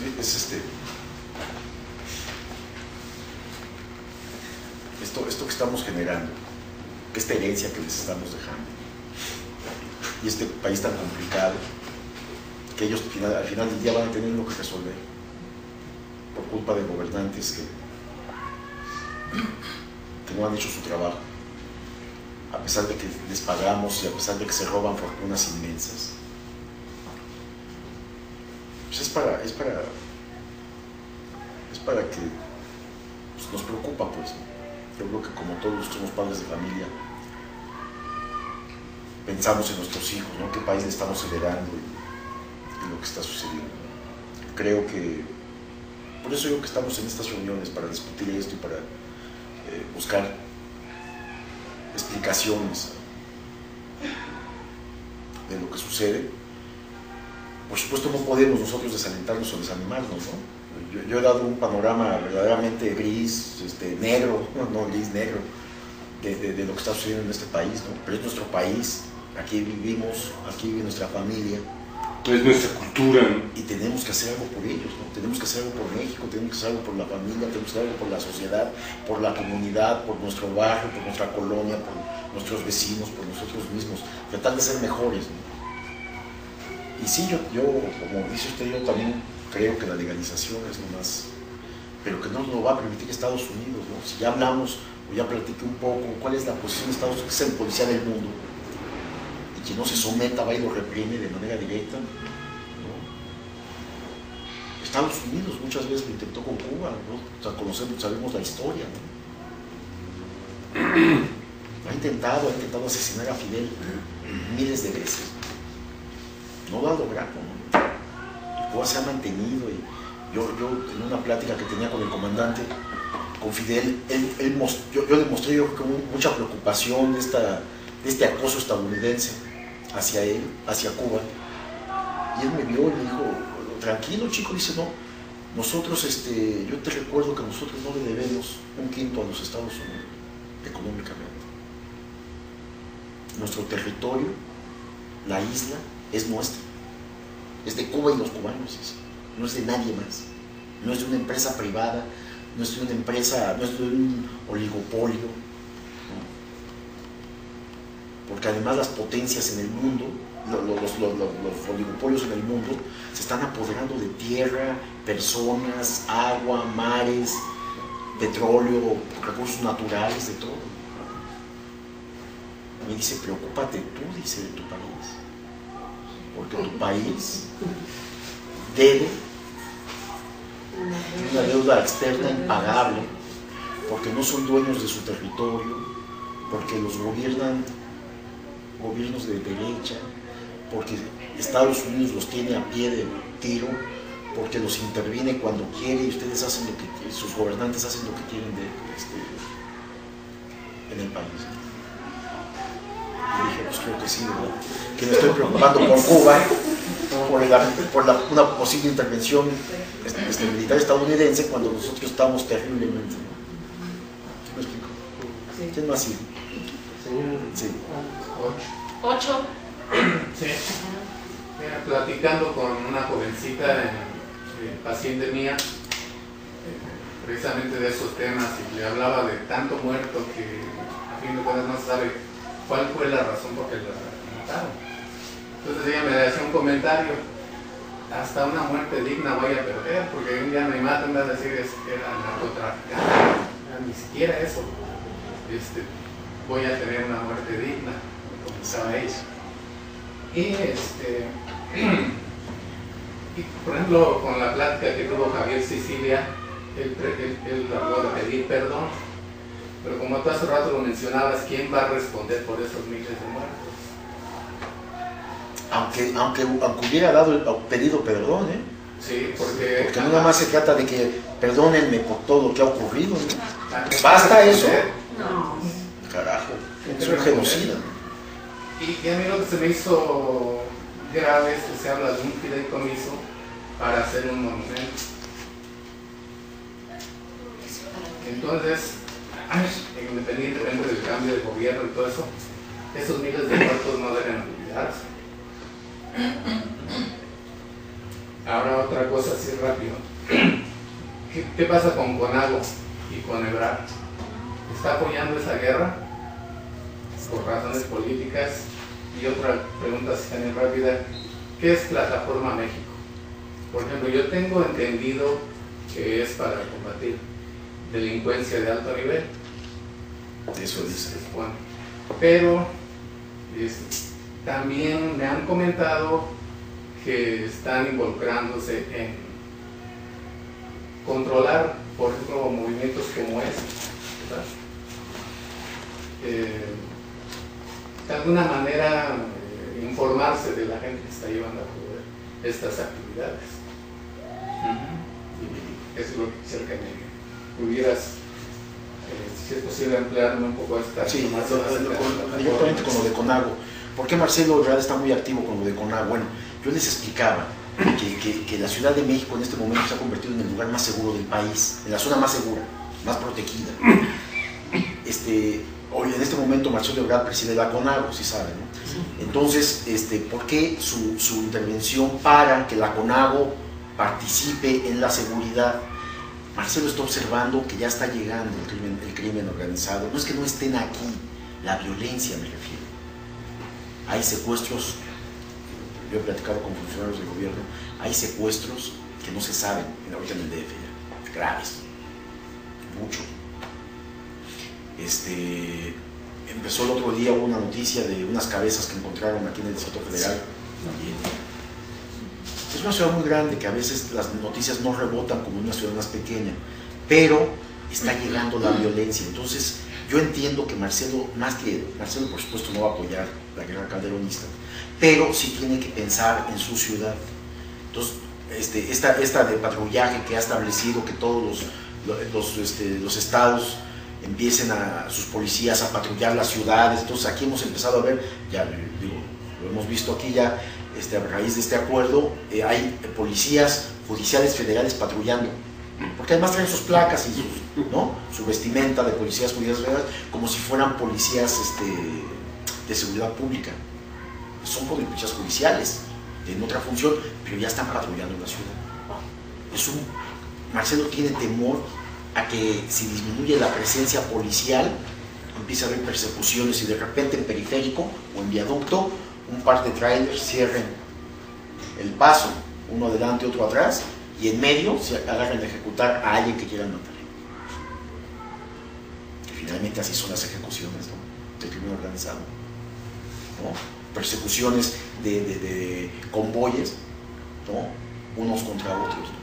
esto que estamos generando, esta herencia que les estamos dejando, y este país tan complicado, que ellos al final del día van a tener lo que resolver por culpa de gobernantes que no han hecho su trabajo. a pesar de que les pagamos y a pesar de que se roban fortunas inmensas. Pues es para que pues, nos preocupa, pues. Yo creo que como todos somos padres de familia, pensamos en nuestros hijos, ¿no? ¿Qué país le estamos heredando y lo que está sucediendo? Creo que, por eso digo que estamos en estas reuniones, para discutir esto y para buscar explicaciones de lo que sucede. Por supuesto no podemos nosotros desalentarnos o desanimarnos, ¿no? Yo he dado un panorama verdaderamente gris, negro, no gris, negro, de lo que está sucediendo en este país, ¿no? Pero es nuestro país, aquí vivimos, aquí vive nuestra familia. Es nuestra cultura, ¿no? Y tenemos que hacer algo por ellos, ¿no? Tenemos que hacer algo por México, tenemos que hacer algo por la familia, tenemos que hacer algo por la sociedad, por la comunidad, por nuestro barrio, por nuestra colonia, por nuestros vecinos, por nosotros mismos, tratar de ser mejores, ¿no? Y sí, yo, como dice usted, yo también creo que la legalización es lo más, pero que no lo va a permitir Estados Unidos, ¿no? Si ya hablamos, o ya platiqué un poco, cuál es la posición de Estados Unidos, que es el policía del mundo, y quien no se someta va y lo reprime de manera directa, ¿no? Estados Unidos muchas veces lo intentó con Cuba, ¿no? O sea, sabemos la historia, ¿no? Ha intentado asesinar a Fidel miles de veces. No lo ha logrado, ¿no? Cuba se ha mantenido. Y yo en una plática que tenía con el comandante, con Fidel, yo le mostré mucha preocupación de este acoso estadounidense hacia él, hacia Cuba. Y él me vio y me dijo, tranquilo chico, dice, no, nosotros, yo te recuerdo que nosotros no le debemos un quinto a los Estados Unidos, económicamente. Nuestro territorio, la isla, es nuestra, es de Cuba y los cubanos, no es de nadie más, no es de una empresa privada, no es de una empresa, no es de un oligopolio, ¿no? Porque además las potencias en el mundo, los oligopolios en el mundo, se están apoderando de tierra, personas, agua, mares, petróleo, recursos naturales, de todo. Me dice, preocúpate tú, dice, de tu país. Porque tu país debe una deuda externa impagable, porque no son dueños de su territorio, porque los gobiernan gobiernos de derecha, porque Estados Unidos los tiene a pie de tiro, porque los interviene cuando quiere y ustedes hacen lo que, sus gobernantes hacen lo que quieren en el país. Y dije, pues creo que sí, ¿verdad? Que me estoy preocupando por Cuba, por una posible intervención militar estadounidense cuando nosotros estamos terriblemente, ¿no? ¿Sí me explico? Sí. ¿Quién más sigue? Sí. 8. Sí. Mira, platicando con una jovencita, paciente mía, precisamente de esos temas, y le hablaba de tanto muerto que a fin de cuentas no se sabe cuál fue la razón por la que la mataron. Entonces ella me hacía un comentario, hasta una muerte digna voy a perder, porque un día me matan, vas a decir que era narcotraficante, ni siquiera eso, voy a tener una muerte digna, como pensaba ella. Y por ejemplo, con la plática que tuvo Javier Sicilia, él habló de pedir perdón, pero como tú hace rato lo mencionabas, ¿quién va a responder por esos miles de muertos? Aunque hubiera pedido perdón, ¿eh? Sí, porque no nada más se trata de que perdónenme por todo lo que ha ocurrido, ¿no? ¿Basta eso? No. Carajo, es un genocida. Y a mí lo que se me hizo grave es que se habla de un fideicomiso para hacer un monumento. Entonces, independientemente del cambio de gobierno y todo eso, esos miles de muertos no deben olvidarse. Ahora otra cosa así rápido. ¿Qué pasa con CONAGO y con Ebrard? ¿Está apoyando esa guerra por razones políticas? Y otra pregunta así también rápida, ¿qué es Plataforma México? Por ejemplo, yo tengo entendido que es para combatir delincuencia de alto nivel. Eso dice. pero también me han comentado que están involucrándose en controlar, por ejemplo, movimientos como este, ¿verdad? De alguna manera informarse de la gente que está llevando a cabo estas actividades. Y eso es lo que quisiera que me pudieras, si es posible, emplearme un poco esta información. Directamente con lo de CONAGO. ¿Por qué Marcelo Ebrard está muy activo con lo de CONAGO? Bueno, yo les explicaba que la Ciudad de México en este momento se ha convertido en el lugar más seguro del país, en la zona más segura, más protegida. Hoy en este momento Marcelo Ebrard preside la CONAGO, si saben, ¿no? Entonces, ¿por qué su intervención para que la CONAGO participe en la seguridad? Marcelo está observando que ya está llegando el crimen organizado. No es que no estén aquí, la violencia me refiero. Hay secuestros, yo he platicado con funcionarios del gobierno, hay secuestros que no se saben ahorita en el DF ya, graves, mucho. Empezó el otro día, hubo una noticia de unas cabezas que encontraron aquí en el Distrito Federal. Es una ciudad muy grande que a veces las noticias no rebotan como una ciudad más pequeña, pero está llegando la violencia. Entonces yo entiendo que Marcelo, Marcelo por supuesto no va a apoyar la guerra calderonista, pero sí tiene que pensar en su ciudad. Entonces esta de patrullaje que ha establecido, que todos los estados empiecen sus policías a patrullar las ciudades. Entonces aquí hemos empezado a ver, ya digo, lo hemos visto aquí ya, a raíz de este acuerdo, hay policías judiciales federales patrullando, porque además traen sus placas y su vestimenta de policías judiciales federales, como si fueran policías de seguridad pública. Son policías judiciales en otra función, pero ya están patrullando en la ciudad. Marcelo tiene temor a que si disminuye la presencia policial empiece a haber persecuciones y de repente en periférico o en viaducto un par de trailers cierren el paso, uno adelante, otro atrás, y en medio se agarran a ejecutar a alguien que quieran matar. Y finalmente así son las ejecuciones, ¿no?, del crimen organizado, ¿no? Persecuciones de convoyes, ¿no?, unos contra otros, ¿no?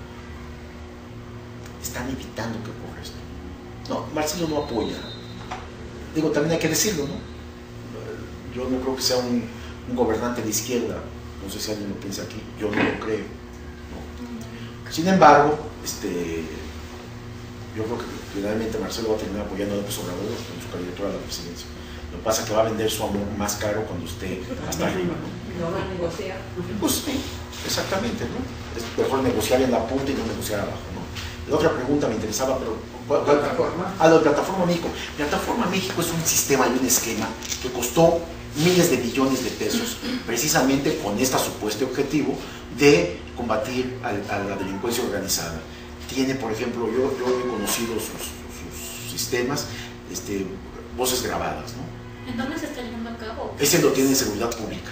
Están evitando que ocurra esto. No, Marcelo no apoya. Digo, también hay que decirlo, ¿no? Yo no creo que sea un gobernante de izquierda, no sé si alguien lo piensa aquí, yo no lo creo, ¿no? Sin embargo, yo creo que finalmente Marcelo va a terminar apoyando a López Obrador en su candidatura a la presidencia. Lo que pasa es que va a vender su amor más caro cuando esté hasta arriba, ¿no? Lo va a negociar. Pues sí, exactamente, ¿no? Es mejor negociar en la punta y no negociar abajo, ¿no? La otra pregunta me interesaba, pero... ¿Plataforma? Ah, lo de Plataforma México. Plataforma México es un sistema y un esquema que costó miles de billones de pesos, precisamente con este supuesto objetivo de combatir a la delincuencia organizada. Tiene, por ejemplo, yo he conocido sus sistemas, voces grabadas, ¿no? ¿En dónde se está llevando a cabo? Ese lo tiene en seguridad pública,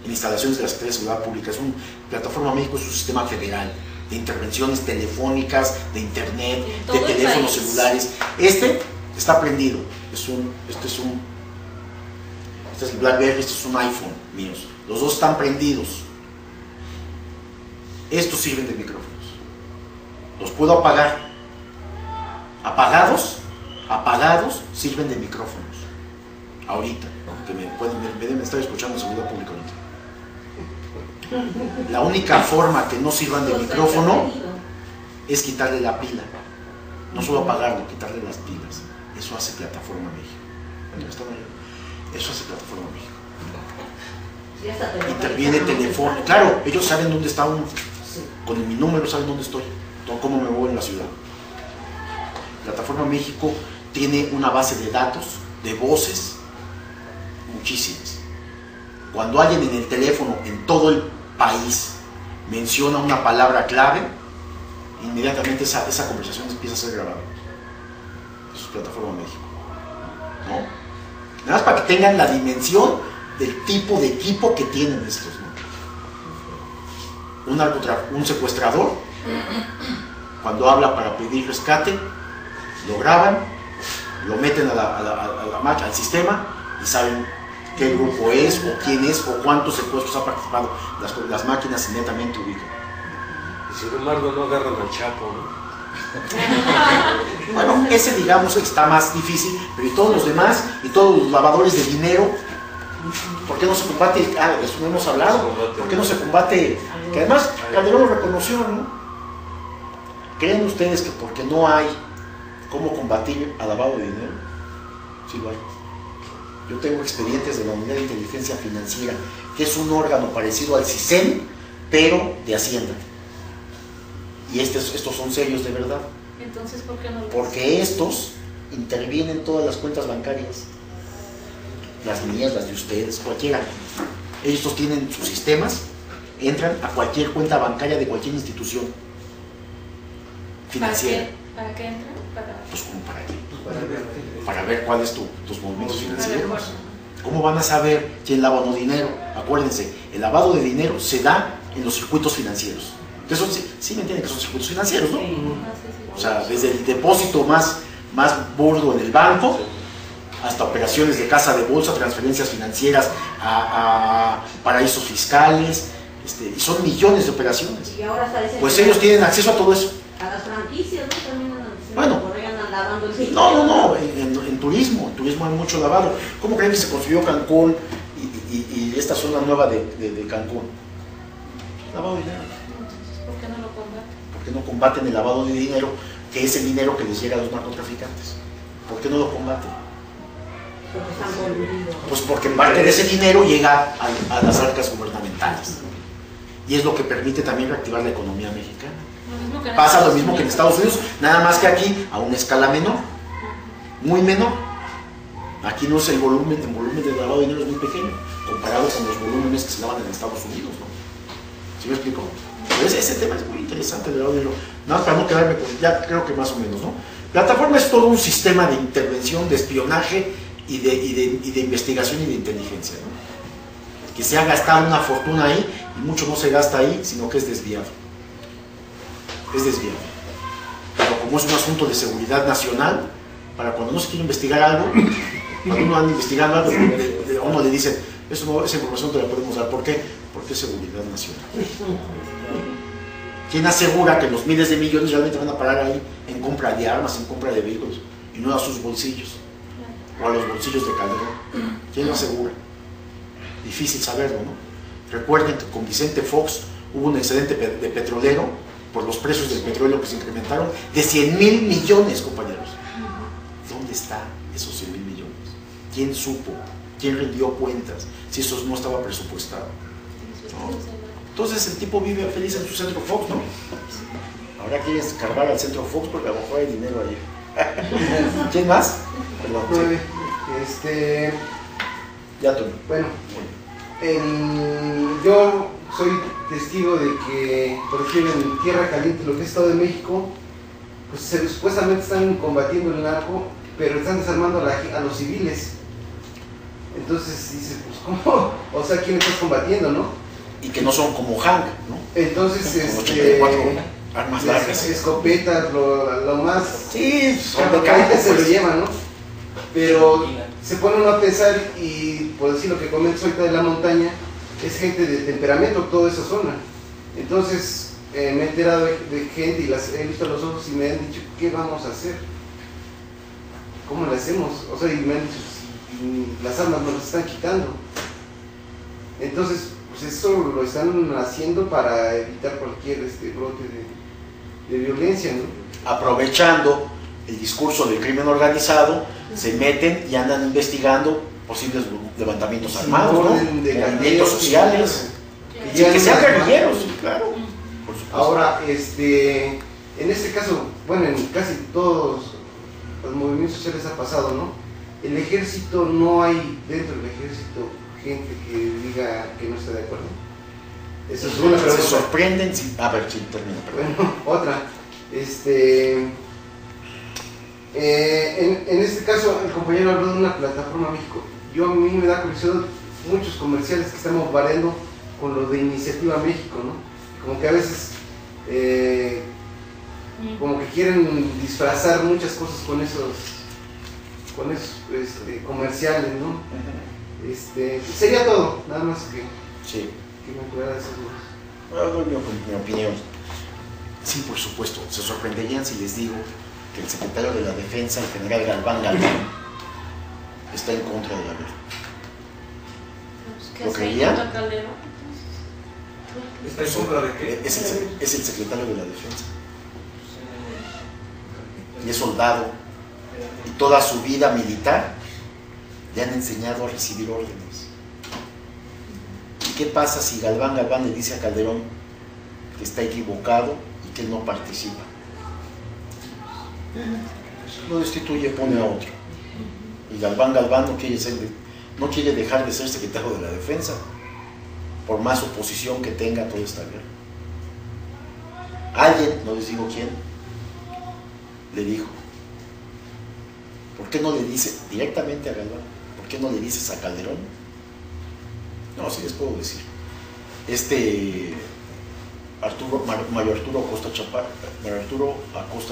en instalaciones de la Secretaría de Seguridad Pública. Plataforma México es un sistema federal de intervenciones telefónicas, de internet, de teléfonos celulares. Está prendido. Este es el BlackBerry, este es un iPhone míos. Los dos están prendidos. Estos sirven de micrófonos. Los puedo apagar. Apagados sirven de micrófonos. Ahorita, que me deben estar escuchando en seguridad pública ahorita. La única forma que no sirvan de micrófono es quitarle la pila. No solo apagarlo, quitarle las pilas. Eso hace Plataforma México. Eso hace Plataforma México. Interviene teléfono. Claro, ellos saben dónde está uno. Con mi número saben dónde estoy, cómo me muevo en la ciudad. Plataforma México tiene una base de datos, de voces, muchísimas. Cuando alguien en el teléfono en todo el país menciona una palabra clave, inmediatamente esa conversación empieza a ser grabada. Eso es Plataforma México, ¿no? Nada más para que tengan la dimensión del tipo de equipo que tienen estos, ¿no? Un secuestrador, cuando habla para pedir rescate, lo graban, lo meten al sistema y saben qué grupo es, o quién es, o cuántos secuestros ha participado. Las máquinas inmediatamente ubican. Y sin embargo no agarran al Chapo, ¿no? Bueno, ese digamos que está más difícil, pero y todos los demás, y todos los lavadores de dinero, ¿por qué no se combate? De eso no hemos hablado. ¿Por qué no se combate? Que además Calderón lo reconoció, ¿no? ¿Creen ustedes que porque no hay cómo combatir al lavado de dinero? Sí lo hay. Yo tengo expedientes de la Unidad de Inteligencia Financiera, que es un órgano parecido al CISEN, pero de Hacienda. Y estos son serios de verdad. Entonces, ¿por qué no lo Porque estos intervienen en todas las cuentas bancarias. Las mías, las de ustedes, cualquiera. Ellos tienen sus sistemas, entran a cualquier cuenta bancaria de cualquier institución financiera. ¿Para qué entran? Pues ¿cómo para qué? Para ver cuáles tus movimientos financieros. ¿Cómo van a saber quién lava o no dinero? Acuérdense, el lavado de dinero se da en los circuitos financieros. Entonces, sí me entienden que son circuitos financieros, ¿no? O sea, desde el depósito más burdo en el banco, hasta operaciones de casa de bolsa, transferencias financieras a paraísos fiscales, y son millones de operaciones. Y ahora pues ellos tienen acceso a todo eso. A las franquicias, ¿no? También bueno, lavando el dinero. no, en turismo hay mucho lavado. ¿Cómo creen que se construyó Cancún y esta zona nueva de Cancún? Lavado de dinero. ¿Por qué no lo combaten? ¿Por qué no combaten el lavado de dinero, que es el dinero que les llega a los narcotraficantes? ¿Por qué no lo combaten? Porque están coludidos. Pues porque parte de ese dinero llega a las arcas gubernamentales. Y es lo que permite también reactivar la economía mexicana. Pasa lo mismo que en Estados Unidos, nada más que aquí a una escala menor, muy menor. Aquí no es el volumen de lavado de dinero es muy pequeño, comparado con los volúmenes que se lavan en Estados Unidos, ¿no? ¿Sí me explico? Entonces, ese tema es muy interesante del lavado de dinero. Nada más para no quedarme con, ya creo que más o menos, ¿no? Plataforma es todo un sistema de intervención, de espionaje y de investigación y de inteligencia, ¿no? Que se ha gastado una fortuna ahí, y mucho no se gasta ahí, sino que es desviado. Es desviado. Pero como es un asunto de seguridad nacional, para cuando no se quiere investigar algo, cuando uno anda investigando algo, a uno le dicen, esa información te la podemos dar. ¿Por qué? Porque es seguridad nacional. ¿Quién asegura que los miles de millones realmente van a parar ahí en compra de armas, en compra de vehículos, y no a sus bolsillos? O a los bolsillos de Calderón. ¿Quién lo asegura? Difícil saberlo, ¿no? Recuerden que con Vicente Fox hubo un excedente de petrolero por los precios del petróleo que se incrementaron de 100,000 millones, compañeros. ¿Dónde están esos 100,000 millones? ¿Quién supo? ¿Quién rindió cuentas? Si eso no estaba presupuestado, ¿no? Entonces el tipo vive feliz en su centro Fox, ¿no? Ahora quiere escarbar al centro Fox porque a lo mejor hay dinero ahí. ¿Quién más? Perdón. Sí. Ya, Tony. Bueno, yo soy testigo de que, por ejemplo, en Tierra Caliente, lo que es Estado de México, pues supuestamente están combatiendo el narco, pero están desarmando a los civiles. Entonces dices, pues ¿cómo? O sea, ¿quién estás combatiendo, no? Y que no son como Hank, ¿no? Entonces, con 84 armas largas. Escopetas, lo más... Sí, son de calle se lo llevan, ¿no? Pero se pone uno a pensar, y por decir lo que comentas ahorita de la montaña, es gente de temperamento toda esa zona. Entonces me he enterado de gente y las he visto a los ojos y me han dicho, ¿qué vamos a hacer? ¿Cómo lo hacemos? O sea, y me han dicho, si las armas nos las están quitando. Entonces, pues eso lo están haciendo para evitar cualquier brote de violencia, ¿no? Aprovechando el discurso del crimen organizado, se meten y andan investigando posibles levantamientos armados, ¿no? Movimientos sociales, que sean guerrilleros, claro. Ahora, en este caso, bueno, en casi todos los movimientos sociales ha pasado, ¿no? El ejército, no hay dentro del ejército gente que diga que no está de acuerdo. Eso es una pregunta. Se sorprenden si... A ver, sí, termina, perdón. Bueno, otra. En este caso, el compañero habló de una plataforma México. A mí me da curiosidad muchos comerciales que están bombardeando con lo de Iniciativa México, ¿no? Como que a veces como que quieren disfrazar muchas cosas con comerciales, ¿no? Sería todo, nada más que me aclarara esas dudas. Bueno, doy mi opinión. Sí, por supuesto, se sorprenderían si les digo que el secretario de la Defensa, el general Galván, está en contra de la guerra. ¿Lo creían? ¿Está en contra de qué? Es el secretario de la Defensa. Y es soldado. Y toda su vida militar le han enseñado a recibir órdenes. ¿Y qué pasa si Galván le dice a Calderón que está equivocado y que él no participa? Lo destituye, pone a otro. Y Galván no quiere dejar de ser secretario de la Defensa, por más oposición que tenga a toda esta guerra. Alguien, no les digo quién, le dijo: ¿por qué no le dice directamente a Galván? ¿Por qué no le dices a Calderón? No, sí les puedo decir. Mario Arturo Acosta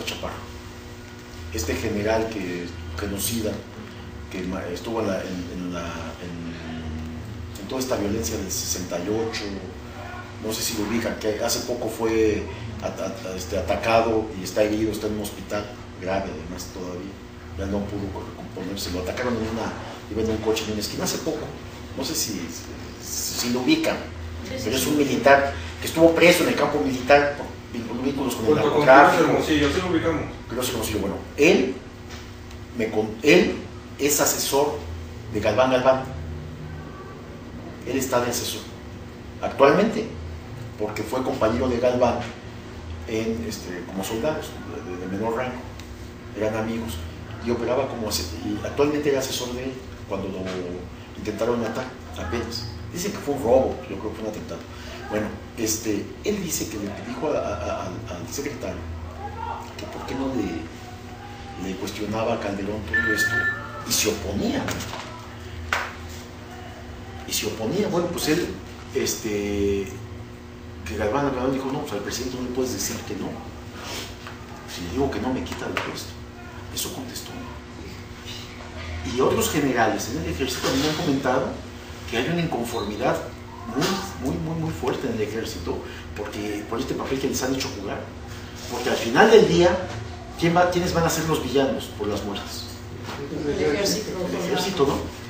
Chaparro, este general genocida, que estuvo en toda esta violencia del 68, no sé si lo ubican, que hace poco fue atacado y está herido, está en un hospital grave además todavía, ya no pudo recomponerse, lo atacaron iba en un coche en una esquina hace poco, no sé si lo ubican, pero es un militar que estuvo preso en el campo militar por vínculos con el narcotráfico. Bueno, él es asesor de Galván. Él está de asesor actualmente, porque fue compañero de Galván como soldados de menor rango, eran amigos y operaba y actualmente era asesor de él cuando lo intentaron matar apenas. Dicen que fue un robo, yo creo que fue un atentado. Bueno, él dice que le dijo al secretario que por qué no le cuestionaba a Calderón todo esto y se oponía. Bueno, pues él, que Galván dijo: no, pues al presidente no le puedes decir que no. Si le digo que no, me quita el puesto. Eso contestó. Y otros generales en el ejército me han comentado que hay una inconformidad muy fuerte en el ejército por este papel que les han hecho jugar. Porque al final del día, ¿quiénes van a ser los villanos por las muertes? El ejército, ¿no?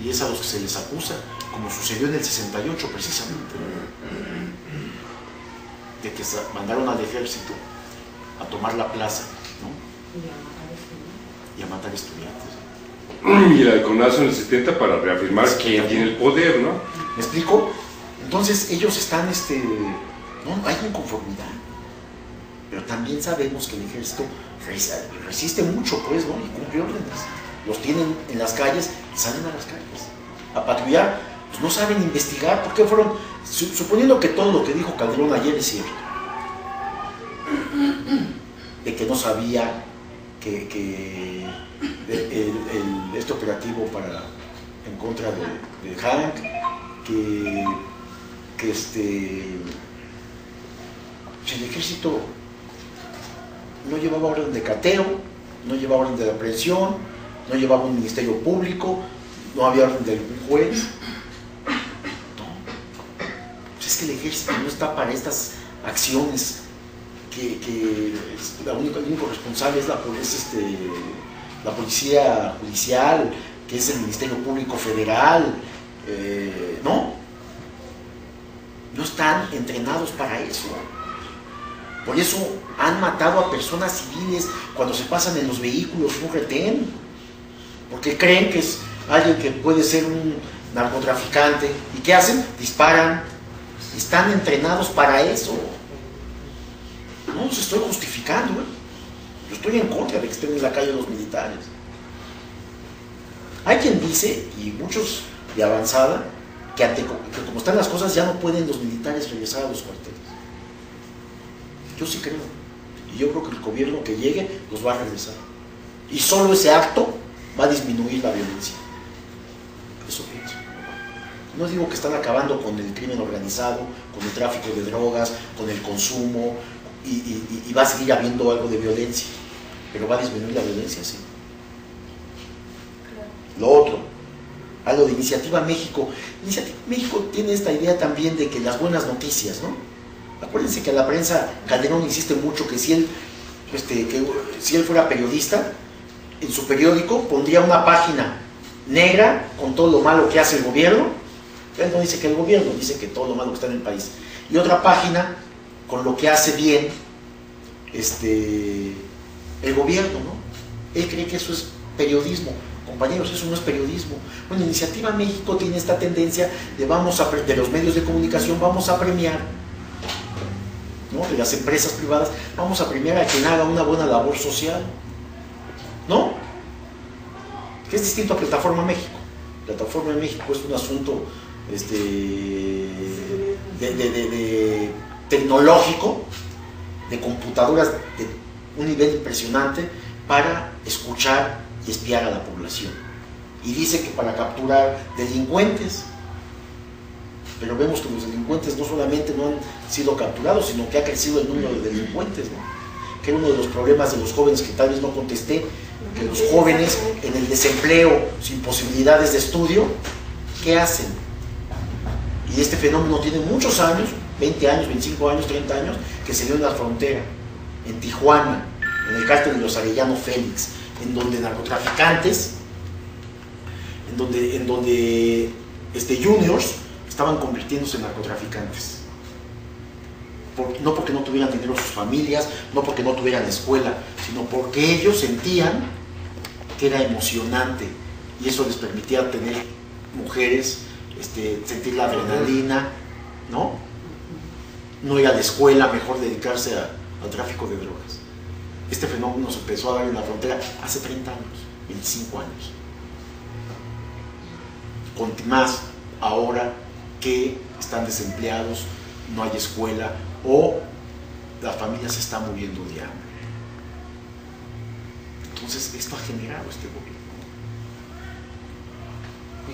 Y es a los que se les acusa, como sucedió en el 68 precisamente, de que mandaron al ejército a tomar la plaza, ¿no? Y a matar estudiantes. Y el halconazo en el 70 para reafirmar quién tiene el poder, ¿no? ¿Me explico? Entonces ellos están, no hay inconformidad, pero también sabemos que el ejército resiste mucho, pues, ¿no? Y cumple órdenes. Los tienen en las calles, salen a las calles a patrullar, pues no saben investigar. ¿Por qué fueron? Suponiendo que todo lo que dijo Calderón ayer es cierto, de que no sabía que este operativo en contra de Hank, el ejército no llevaba orden de cateo, no llevaba orden de aprehensión, no llevaba un ministerio público, no había orden de algún juez. No. Pues es que el ejército no está para estas acciones que el único responsable es la policía judicial, que es el Ministerio Público Federal. No están entrenados para eso. Por eso han matado a personas civiles cuando se pasan en los vehículos un retén, porque creen que es alguien que puede ser un narcotraficante. ¿Y qué hacen? Disparan. Están entrenados para eso. No los estoy justificando, yo estoy en contra de que estén en la calle los militares. Hay quien dice, y muchos de avanzada, que como están las cosas ya no pueden los militares regresar a los cuarteles. Yo sí creo, y yo creo que el gobierno que llegue los va a regresar, y solo ese acto va a disminuir la violencia. Eso pienso. No digo que están acabando con el crimen organizado, con el tráfico de drogas, con el consumo, y va a seguir habiendo algo de violencia, pero va a disminuir la violencia, sí. Lo otro, algo de Iniciativa México. Iniciativa México tiene esta idea también de que las buenas noticias, ¿no? Acuérdense que la prensa, Calderón insiste mucho que si él fuera periodista, en su periódico pondría una página negra con todo lo malo que hace el gobierno. Él no dice que el gobierno, dice que todo lo malo que está en el país. Y otra página con lo que hace bien el gobierno, ¿no? Él cree que eso es periodismo. Compañeros, eso no es periodismo. Bueno, Iniciativa México tiene esta tendencia de los medios de comunicación vamos a premiar, ¿no? De las empresas privadas, vamos a premiar a quien haga una buena labor social, ¿no? Que es distinto a Plataforma México. Plataforma México es un asunto tecnológico, de computadoras de un nivel impresionante para escuchar y espiar a la población. Y dice que para capturar delincuentes, pero vemos que los delincuentes no solamente no han sido capturados, sino que ha crecido el número de delincuentes, ¿no? Que era uno de los problemas de los jóvenes que tal vez no contesté, que los jóvenes en el desempleo, sin posibilidades de estudio, ¿qué hacen? Y este fenómeno tiene muchos años, 20 años, 25 años, 30 años, que se dio en la frontera, en Tijuana, en el cártel de los Arellano Félix, en donde narcotraficantes, en donde juniors estaban convirtiéndose en narcotraficantes. No porque no tuvieran dinero sus familias, no porque no tuvieran escuela, sino porque ellos sentían que era emocionante y eso les permitía tener mujeres, sentir la adrenalina, ¿no? No ir a la escuela, mejor dedicarse al tráfico de drogas. Este fenómeno se empezó a dar en la frontera hace 30 años, 25 años. Con más ahora que están desempleados, no hay escuela o las familias se están muriendo de hambre. Entonces esto ha generado este gobierno.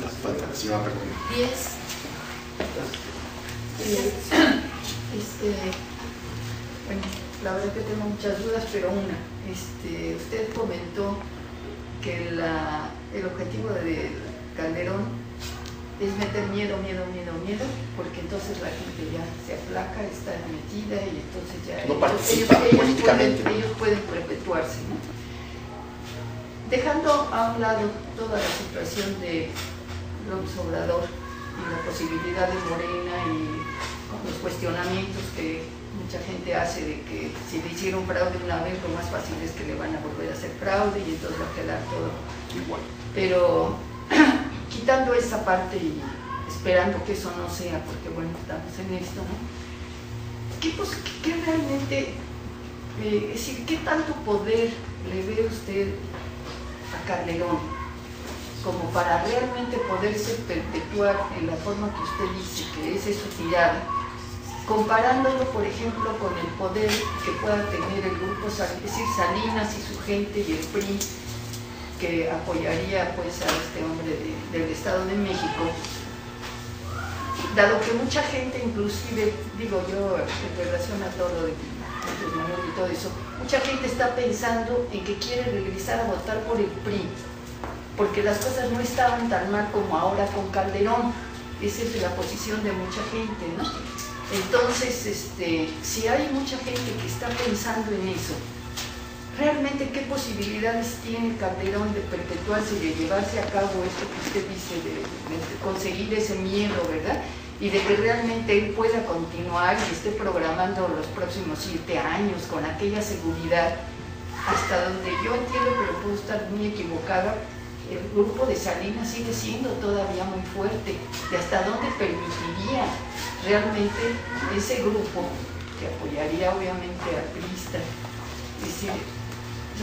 La falta de señora, perdón. 10. Bueno, la verdad que tengo muchas dudas, pero una. Usted comentó que el objetivo de Calderón es meter miedo, porque entonces la gente ya se aplaca, está metida y entonces ya no participa políticamente. Ellos pueden perpetuarse, ¿no? Dejando a un lado toda la situación de López Obrador y la posibilidad de Morena y con los cuestionamientos que mucha gente hace de que si le hicieron fraude una vez, lo más fácil es que le van a volver a hacer fraude y entonces va a quedar todo igual. Pero quitando esa parte y esperando que eso no sea, porque bueno, estamos en esto, ¿no? ¿Qué realmente, es decir, qué tanto poder le ve usted a Calderón como para realmente poderse perpetuar en la forma que usted dice que es su tirada, comparándolo, por ejemplo, con el poder que pueda tener el grupo, es decir, Salinas y su gente y el PRI, que apoyaría pues a este hombre del Estado de México, dado que mucha gente, inclusive, digo yo, en relación a todo lo de Andrés Manuel y todo eso, mucha gente está pensando en que quiere regresar a votar por el PRI, porque las cosas no estaban tan mal como ahora con Calderón. Esa es la posición de mucha gente, ¿no? Entonces, si hay mucha gente que está pensando en eso, ¿realmente qué posibilidades tiene Calderón de perpetuarse y de llevarse a cabo esto que usted dice, de conseguir ese miedo, ¿verdad? Y de que realmente él pueda continuar y esté programando los próximos 7 años con aquella seguridad, hasta donde yo entiendo, pero puedo estar muy equivocada, el grupo de Salinas sigue siendo todavía muy fuerte, y hasta dónde permitiría realmente ese grupo, que apoyaría obviamente al priista, es decir,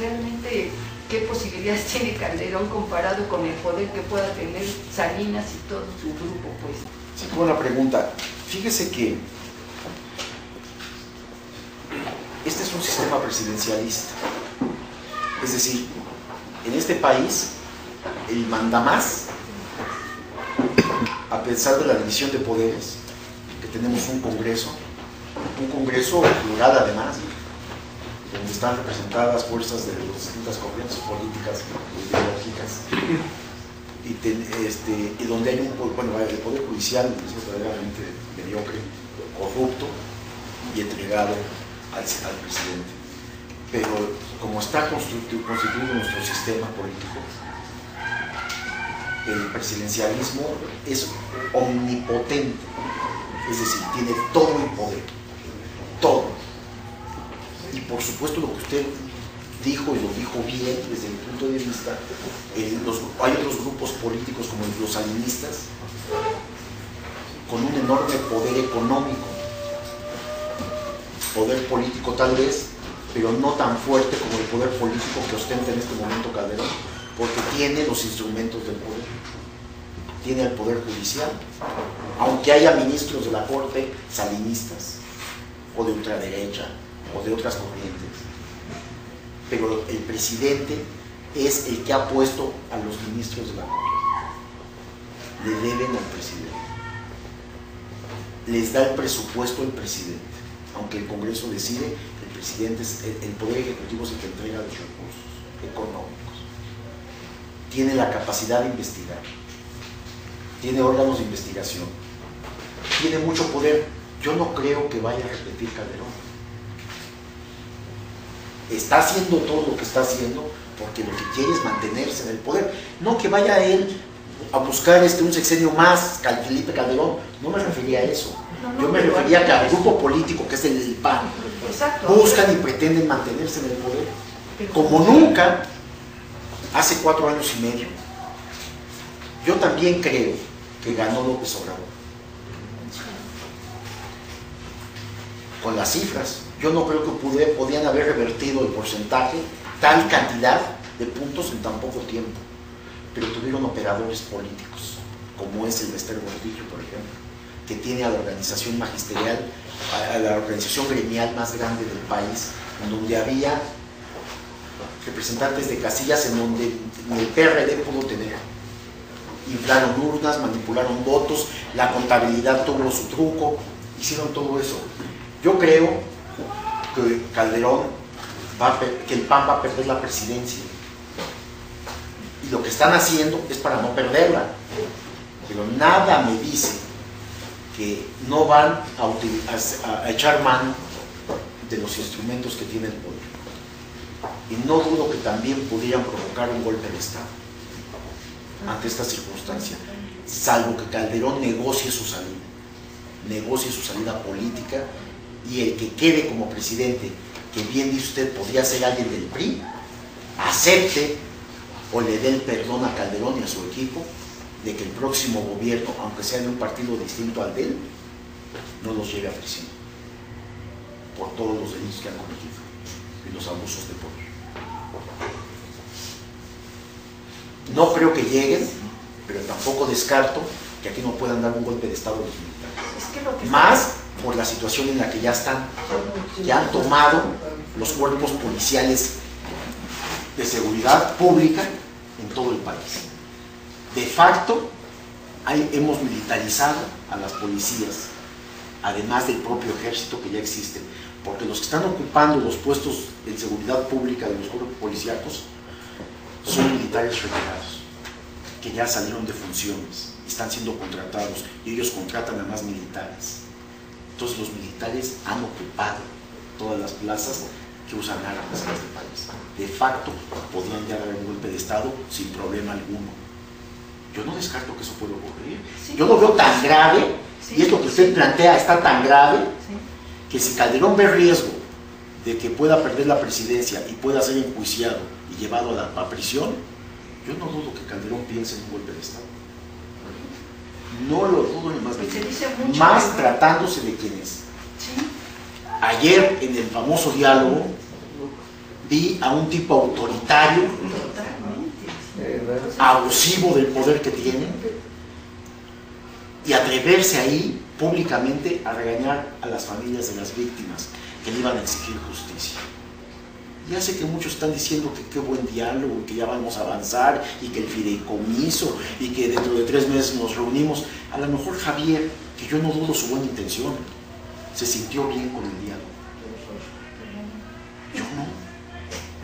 realmente qué posibilidades tiene Calderón comparado con el poder que pueda tener Salinas y todo su grupo, pues. Sí, buena pregunta. Fíjese que este es un sistema presidencialista, es decir, en este país el mandamás, a pesar de la división de poderes, que tenemos un congreso plural además, donde están representadas fuerzas de las distintas corrientes políticas e ideológicas, y donde hay el Poder Judicial es verdaderamente mediocre, corrupto y entregado al presidente. Pero como está constituido nuestro sistema político, el presidencialismo es omnipotente, es decir, tiene todo el poder, todo. Y por supuesto lo que usted dijo, y lo dijo bien desde mi punto de vista, hay otros grupos políticos como los salinistas, con un enorme poder económico, poder político tal vez, pero no tan fuerte como el poder político que ostenta en este momento Calderón, porque tiene los instrumentos del poder, tiene el poder judicial, aunque haya ministros de la corte salinistas, o de ultraderecha, o de otras corrientes, pero el presidente es el que ha puesto a los ministros de la corte, le deben al presidente, les da el presupuesto el presidente, aunque el Congreso decide, el presidente, el Poder Ejecutivo es el que entrega los recursos económicos, tiene la capacidad de investigar, tiene órganos de investigación, tiene mucho poder. Yo no creo que vaya a repetir Calderón. Está haciendo todo lo que está haciendo porque lo que quiere es mantenerse en el poder, no que vaya él a buscar un sexenio más, Felipe Calderón. No me refería a eso. Yo me refería a que al grupo político que es el PAN buscan y pretenden mantenerse en el poder como nunca hace 4 años y medio. Yo también creo que ganó López Obrador con las cifras. Yo no creo que podían haber revertido el porcentaje, tal cantidad de puntos en tan poco tiempo, pero tuvieron operadores políticos, como es el Bester Gordillo, por ejemplo, que tiene a la organización magisterial, a la organización gremial más grande del país, en donde había representantes de casillas en donde ni el PRD pudo tener. Inflaron urnas, manipularon votos, la contabilidad tuvo su truco, hicieron todo eso. Yo creo que Calderón que el PAN va a perder la presidencia, y lo que están haciendo es para no perderla, pero nada me dice que no van a echar mano de los instrumentos que tiene el poder, y no dudo que también pudieran provocar un golpe de Estado ante esta circunstancia, salvo que Calderón negocie su salida política, y el que quede como presidente, que bien dice usted podría ser alguien del PRI, acepte o le dé el perdón a Calderón y a su equipo de que el próximo gobierno, aunque sea de un partido distinto al de él, no los lleve a prisión por todos los delitos que han cometido y los abusos de poder. No creo que lleguen, pero tampoco descarto que aquí no puedan dar un golpe de Estado a los militares. Más por la situación en la que ya están, ya han tomado los cuerpos policiales de seguridad pública en todo el país. De facto, hemos militarizado a las policías, además del propio ejército que ya existe, porque los que están ocupando los puestos de seguridad pública de los cuerpos policíacos son militares retirados, que ya salieron de funciones, están siendo contratados, y ellos contratan a más militares. Entonces los militares han ocupado todas las plazas que usan armas en este país. De facto, podrían ya dar un golpe de Estado sin problema alguno. Yo no descarto que eso pueda ocurrir. Yo lo veo tan grave, y esto que usted plantea está tan grave, que si Calderón ve riesgo de que pueda perder la presidencia y pueda ser enjuiciado y llevado a la prisión, yo no dudo que Calderón piense en un golpe de Estado. No lo dudo ni más bien. Más tratándose de quién es. Ayer, en el famoso diálogo, vi a un tipo autoritario, abusivo del poder que tiene, y atreverse ahí públicamente a regañar a las familias de las víctimas que le iban a exigir justicia. Ya sé que muchos están diciendo que qué buen diálogo, que ya vamos a avanzar, y que el fideicomiso, y que dentro de 3 meses nos reunimos. A lo mejor Javier, que yo no dudo su buena intención, se sintió bien con el diálogo. Yo no.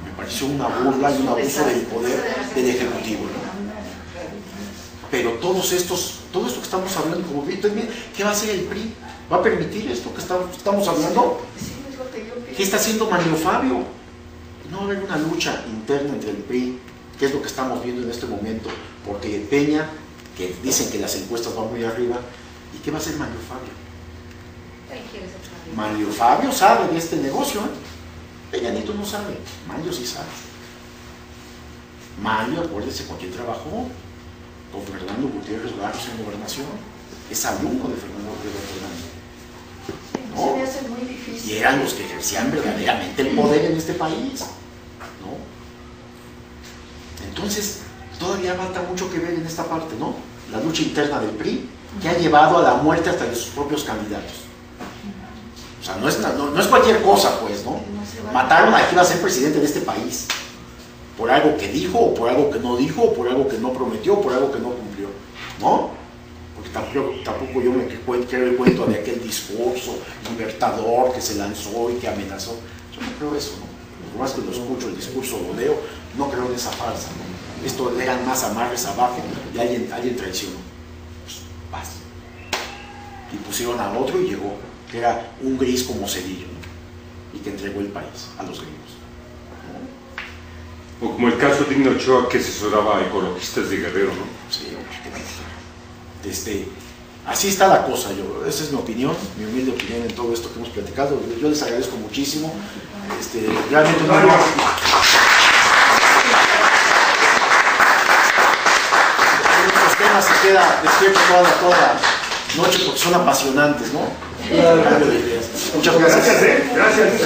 Me pareció una burla y un abuso del poder del Ejecutivo, ¿no? Pero todo esto que estamos hablando, como bien, ¿qué va a hacer el PRI? ¿Va a permitir esto que estamos hablando? ¿Qué está haciendo Mario Fabio? No va a haber una lucha interna entre el PRI, que es lo que estamos viendo en este momento, porque Peña, que dicen que las encuestas van muy arriba, ¿y qué va a hacer Mario Fabio? Mario Fabio sabe de este negocio, Peña Nieto no sabe, Mario sí sabe. Mario, acuérdese con quién trabajó, con Fernando Gutiérrez Barros en Gobernación, es alumno de Fernando Gutiérrez Barros. ¿No? Se me hace muy difícil. Y eran los que ejercían verdaderamente el poder en este país, ¿no? Entonces, todavía falta mucho que ver en esta parte, ¿no? La lucha interna del PRI, que ha llevado a la muerte hasta de sus propios candidatos. O sea, no es cualquier cosa, pues, ¿no? Mataron a quien iba a ser presidente de este país, por algo que dijo, o por algo que no dijo, o por algo que no prometió, o por algo que no cumplió, ¿no? Porque tampoco yo me creo el cuento de aquel discurso libertador que se lanzó y que amenazó. Yo no creo eso, ¿no? Por más que lo escucho, el discurso lo leo, no creo en esa farsa, ¿no? Esto le eran más amarres abajo y alguien traicionó. Pues, paz. Y pusieron a otro y llegó, que era un gris como Cedillo, ¿no? Y que entregó el país a los gringos. O como el caso de Digno Ochoa, que asesoraba a ecologistas de Guerrero, ¿no? Sí, así está la cosa. Esa es mi opinión, mi humilde opinión en todo esto que hemos platicado. Yo les agradezco muchísimo. Realmente no. Estos temas se queda despierto toda noche porque son apasionantes, ¿no? Muchas gracias. Gracias.